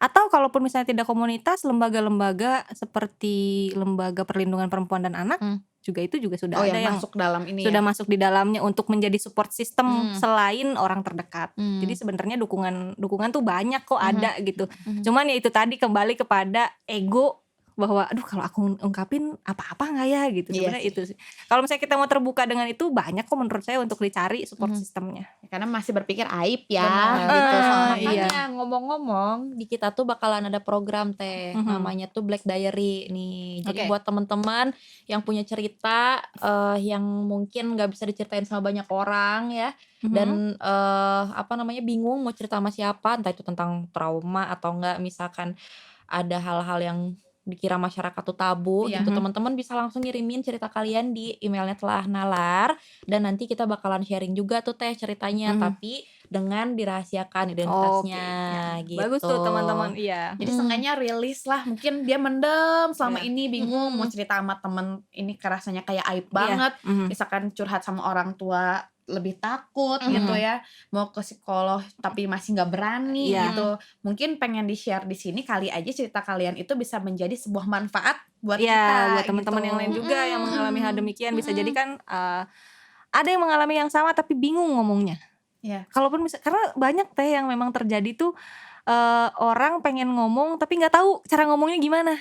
Speaker 2: Atau kalaupun misalnya tidak komunitas, lembaga-lembaga seperti Lembaga Perlindungan Perempuan dan Anak juga sudah ada yang
Speaker 3: masuk dalam ini
Speaker 2: sudah masuk di dalamnya untuk menjadi support system selain orang terdekat. Jadi sebenarnya dukungan tuh banyak kok ada gitu. Cuman ya itu tadi kembali kepada ego bahwa aduh kalau aku ungkapin apa-apa nggak ya gitu.
Speaker 3: Iya
Speaker 2: Sebenarnya
Speaker 3: sih.
Speaker 2: itu sih. Kalau misalnya kita mau terbuka dengan itu banyak kok menurut saya untuk dicari support sistemnya.
Speaker 3: Karena masih berpikir aib ya
Speaker 1: Benar.
Speaker 3: gitu soal
Speaker 2: Iya.
Speaker 1: Makanya ngomong-ngomong di kita tuh bakalan ada program Teh, namanya tuh Black Diary nih. Jadi
Speaker 3: Oke.
Speaker 1: buat teman-teman yang punya cerita yang mungkin nggak bisa diceritain sama banyak orang ya, dan apa namanya bingung mau cerita sama siapa, entah itu tentang trauma atau enggak misalkan ada hal-hal yang dikira masyarakat tuh tabu
Speaker 3: Iya.
Speaker 1: gitu, teman-teman bisa langsung ngirimin cerita kalian di emailnya Telah Nalar, dan nanti kita bakalan sharing juga tuh Teh ceritanya, tapi dengan dirahasiakan identitasnya gitu.
Speaker 2: Bagus tuh teman-teman. Iya.
Speaker 3: Jadi seenggaknya rilis lah. Mungkin dia mendem selama
Speaker 2: Iya.
Speaker 3: ini bingung mau cerita sama temen ini rasanya kayak aib banget. Misalkan curhat sama orang tua lebih takut gitu ya, mau ke psikolog tapi masih nggak berani
Speaker 2: Iya.
Speaker 3: gitu. Mungkin pengen di share di sini, kali aja cerita kalian itu bisa menjadi sebuah manfaat buat
Speaker 2: Iya,
Speaker 3: kita
Speaker 2: buat teman-teman
Speaker 3: gitu.
Speaker 2: yang lain juga yang mengalami hal demikian. Bisa jadi kan ada yang mengalami yang sama tapi bingung ngomongnya.
Speaker 3: Iya.
Speaker 2: Kalaupun karena banyak Teh yang memang terjadi tuh orang pengen ngomong tapi nggak tahu cara ngomongnya gimana.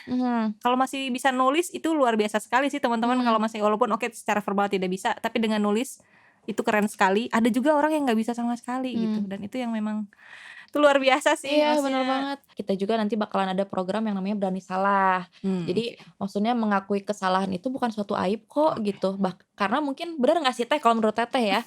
Speaker 2: Kalau masih bisa nulis itu luar biasa sekali sih teman-teman. Kalau masih walaupun oke secara verbal tidak bisa, tapi dengan nulis itu keren sekali. Ada juga orang yang nggak bisa sama sekali gitu, dan itu yang memang itu luar biasa sih.
Speaker 1: Iya
Speaker 2: maksudnya.
Speaker 1: benar banget. Kita juga nanti bakalan ada program yang namanya Berani Salah. Jadi maksudnya mengakui kesalahan itu bukan suatu aib kok gitu. Karena mungkin benar nggak sih Teh kalau menurut Teteh ya,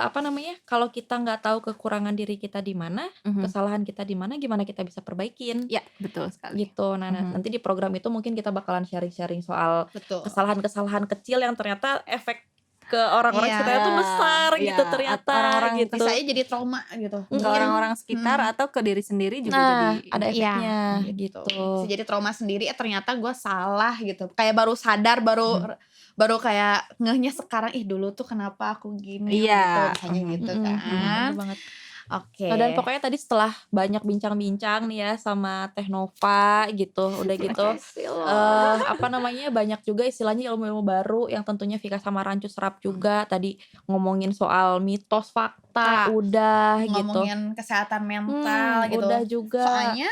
Speaker 1: apa namanya, kalau kita nggak tahu kekurangan diri kita di mana, kesalahan kita di mana, gimana kita bisa perbaikin
Speaker 2: Ya betul sekali.
Speaker 1: gitu. Nah nanti di program itu mungkin kita bakalan sharing-sharing soal
Speaker 3: Betul.
Speaker 1: kesalahan-kesalahan kecil yang ternyata efek ke orang-orang
Speaker 3: Iya.
Speaker 1: sekitar itu besar
Speaker 2: Iya,
Speaker 1: gitu ternyata
Speaker 2: orang-orang
Speaker 1: gitu.
Speaker 3: Bisa aja jadi trauma gitu.
Speaker 2: Ke orang-orang sekitar atau ke diri sendiri juga jadi
Speaker 1: Ada efeknya
Speaker 3: Iya,
Speaker 1: gitu.
Speaker 3: Bisa jadi trauma sendiri, ternyata gue salah gitu. Kayak baru sadar, baru kayak ngehnya sekarang, dulu tuh kenapa aku gini
Speaker 2: Iya.
Speaker 3: gitu, misalnya gitu kan.
Speaker 1: Bener banget.
Speaker 3: Oke.
Speaker 1: Nah, dan pokoknya tadi setelah banyak bincang-bincang nih ya sama Teh Nova gitu, udah gitu apa namanya, banyak juga istilahnya ilmu-ilmu baru yang tentunya Vika sama Rancu serap juga. Tadi ngomongin soal mitos fakta udah gitu.
Speaker 3: Ngomongin kesehatan mental gitu.
Speaker 1: Udah juga.
Speaker 3: Soalnya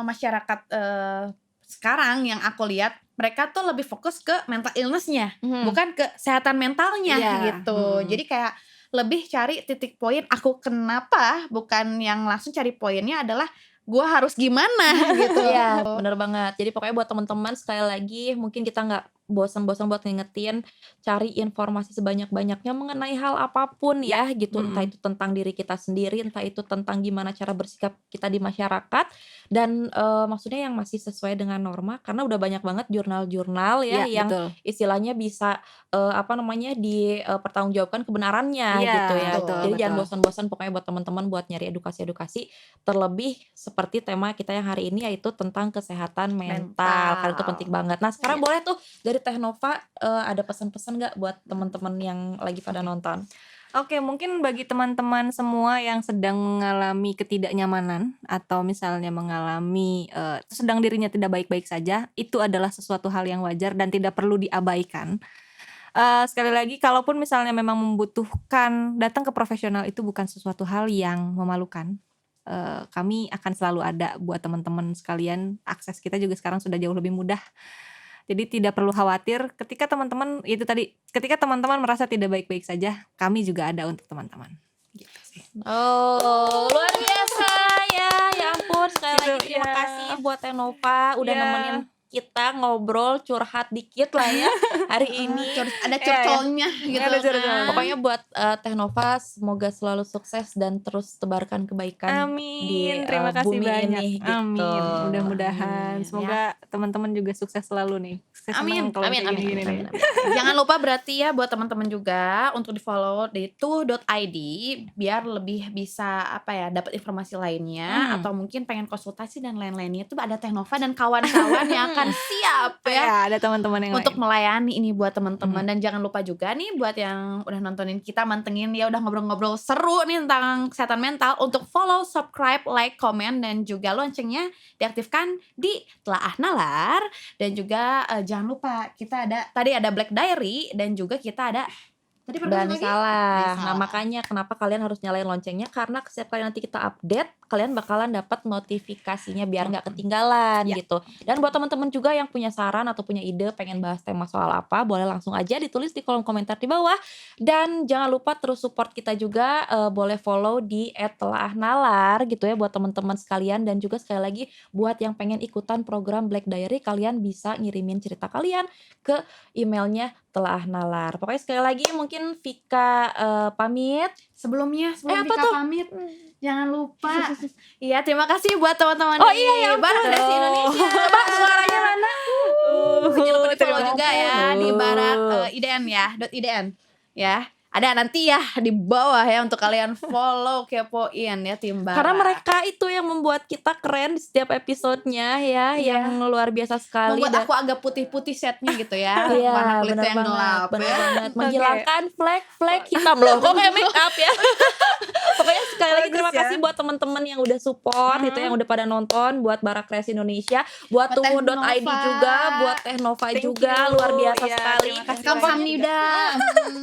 Speaker 3: masyarakat sekarang yang aku lihat, mereka tuh lebih fokus ke mental illness-nya, bukan ke kesehatan mentalnya gitu. Jadi kayak lebih cari titik poin aku kenapa, bukan yang langsung cari poinnya adalah gue harus gimana gitu.
Speaker 1: Iya, bener banget. Jadi pokoknya buat teman-teman sekali lagi, mungkin kita nggak bosan-bosan buat ngingetin, cari informasi sebanyak-banyaknya mengenai hal apapun ya gitu. Entah itu tentang diri kita sendiri, entah itu tentang gimana cara bersikap kita di masyarakat, dan maksudnya yang masih sesuai dengan norma, karena udah banyak banget jurnal-jurnal ya yang
Speaker 2: betul.
Speaker 1: istilahnya bisa apa namanya dipertanggungjawabkan kebenarannya
Speaker 2: Iya,
Speaker 1: gitu ya.
Speaker 2: betul,
Speaker 1: Jadi
Speaker 2: betul.
Speaker 1: jangan bosan-bosan pokoknya buat teman-teman buat nyari edukasi-edukasi, terlebih seperti tema kita yang hari ini yaitu tentang kesehatan mental. Karena itu penting banget. Nah sekarang boleh tuh dari Teh Nova ada pesan-pesan nggak buat teman-teman yang lagi pada nonton?
Speaker 2: Oke, mungkin bagi teman-teman semua yang sedang mengalami ketidaknyamanan atau misalnya mengalami sedang dirinya tidak baik-baik saja, itu adalah sesuatu hal yang wajar dan tidak perlu diabaikan. Sekali lagi, kalaupun misalnya memang membutuhkan datang ke profesional, itu bukan sesuatu hal yang memalukan. Kami akan selalu ada buat teman-teman sekalian. Akses kita juga sekarang sudah jauh lebih mudah. Jadi tidak perlu khawatir ketika teman-teman ketika teman-teman merasa tidak baik-baik saja, kami juga ada untuk teman-teman. Gitu sih.
Speaker 1: Oh, luar biasa ya ampun, sekali lagi terima kasih buat Teh Nova udah nemenin kita ngobrol curhat dikit lah ya hari ini.
Speaker 3: Ada curcolnya gitu.
Speaker 2: Ada curcol.
Speaker 1: Pokoknya buat Teh Nova semoga selalu sukses dan terus tebarkan kebaikan di
Speaker 2: Terima kasih
Speaker 1: bumi
Speaker 2: banyak.
Speaker 1: ini gitu.
Speaker 2: Amin. Mudah-mudahan semoga teman-teman juga sukses selalu nih. Saya senang kalau kayak gini-gini nih.
Speaker 3: Jangan lupa berarti ya buat teman-teman juga untuk di-follow di tuh.id biar lebih bisa dapat informasi lainnya, atau mungkin pengen konsultasi dan lain-lainnya tuh ada Teh Nova dan kawan-kawan yang akan siap ya
Speaker 2: ada teman-teman yang
Speaker 3: untuk
Speaker 2: lain.
Speaker 3: melayani ini buat teman-teman. Dan jangan lupa juga nih buat yang udah nontonin kita, mantengin ya udah ngobrol-ngobrol seru nih tentang kesehatan mental, untuk follow, subscribe, like, comment, dan juga loncengnya diaktifkan di Telah Nalar. Dan juga jangan lupa kita tadi ada Black Diary, dan juga kita ada Tadi
Speaker 1: Berani
Speaker 3: lagi?
Speaker 1: salah.
Speaker 3: Berani
Speaker 1: Nah,
Speaker 3: salah.
Speaker 1: makanya kenapa kalian harus nyalain loncengnya, karena setiap kali nanti kita update, kalian bakalan dapat notifikasinya biar nggak ketinggalan
Speaker 3: Ya.
Speaker 1: gitu. Dan buat teman-teman juga yang punya saran atau punya ide pengen bahas tema soal apa, boleh langsung aja ditulis di kolom komentar di bawah. Dan jangan lupa terus support kita juga, boleh follow di @telaahnalar gitu ya buat teman-teman sekalian, dan juga sekali lagi buat yang pengen ikutan program Black Diary, kalian bisa ngirimin cerita kalian ke emailnya Telaahnalar. Pokoknya sekali lagi mungkin Vika pamit.
Speaker 3: Sebelum
Speaker 1: apa
Speaker 3: Vika
Speaker 1: tuh?
Speaker 3: pamit, jangan lupa. Iya, terima kasih buat teman-teman
Speaker 1: Oh
Speaker 3: di
Speaker 1: iya, ya ampun.
Speaker 3: Barat Resi Indonesia.
Speaker 1: Coba suaranya mana?
Speaker 3: Jangan lupa di follow
Speaker 1: Terima
Speaker 3: juga ya di Barat IDN ya, .idn ya. Ada nanti ya di bawah ya untuk kalian follow, kepoin ya tim Barat.
Speaker 1: Karena mereka itu yang membuat kita keren di setiap episodenya ya,
Speaker 3: Iya.
Speaker 1: yang luar biasa sekali.
Speaker 3: membuat aku agak putih-putih setnya gitu ya.
Speaker 1: Iya,
Speaker 3: Warna kulit
Speaker 1: bener
Speaker 3: yang
Speaker 1: banget,
Speaker 3: gelap
Speaker 1: bener
Speaker 3: ya.
Speaker 1: banget. Menghilangkan flek hitam loh. Kok kayak make up ya? Pokoknya sekali lagi
Speaker 2: Bagus
Speaker 1: terima
Speaker 2: ya.
Speaker 1: kasih buat teman-teman yang udah support itu, yang udah pada nonton, buat Barak Res Indonesia, buat
Speaker 3: Buat Teh
Speaker 1: Tumu.id
Speaker 3: Nova.
Speaker 1: juga, buat Teh Nova
Speaker 2: Thank
Speaker 1: juga,
Speaker 2: you.
Speaker 1: luar biasa
Speaker 2: Iya,
Speaker 1: sekali.
Speaker 2: terima kasih
Speaker 3: Kamsahamnida.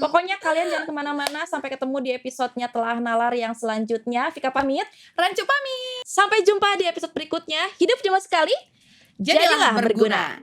Speaker 1: Pokoknya kalian jangan kemana-mana, sampai ketemu di episodenya Telah Nalar yang selanjutnya. Vika pamit.
Speaker 3: Rancu pamit.
Speaker 1: Sampai jumpa di episode berikutnya. Hidup cuma sekali, jadilah berguna.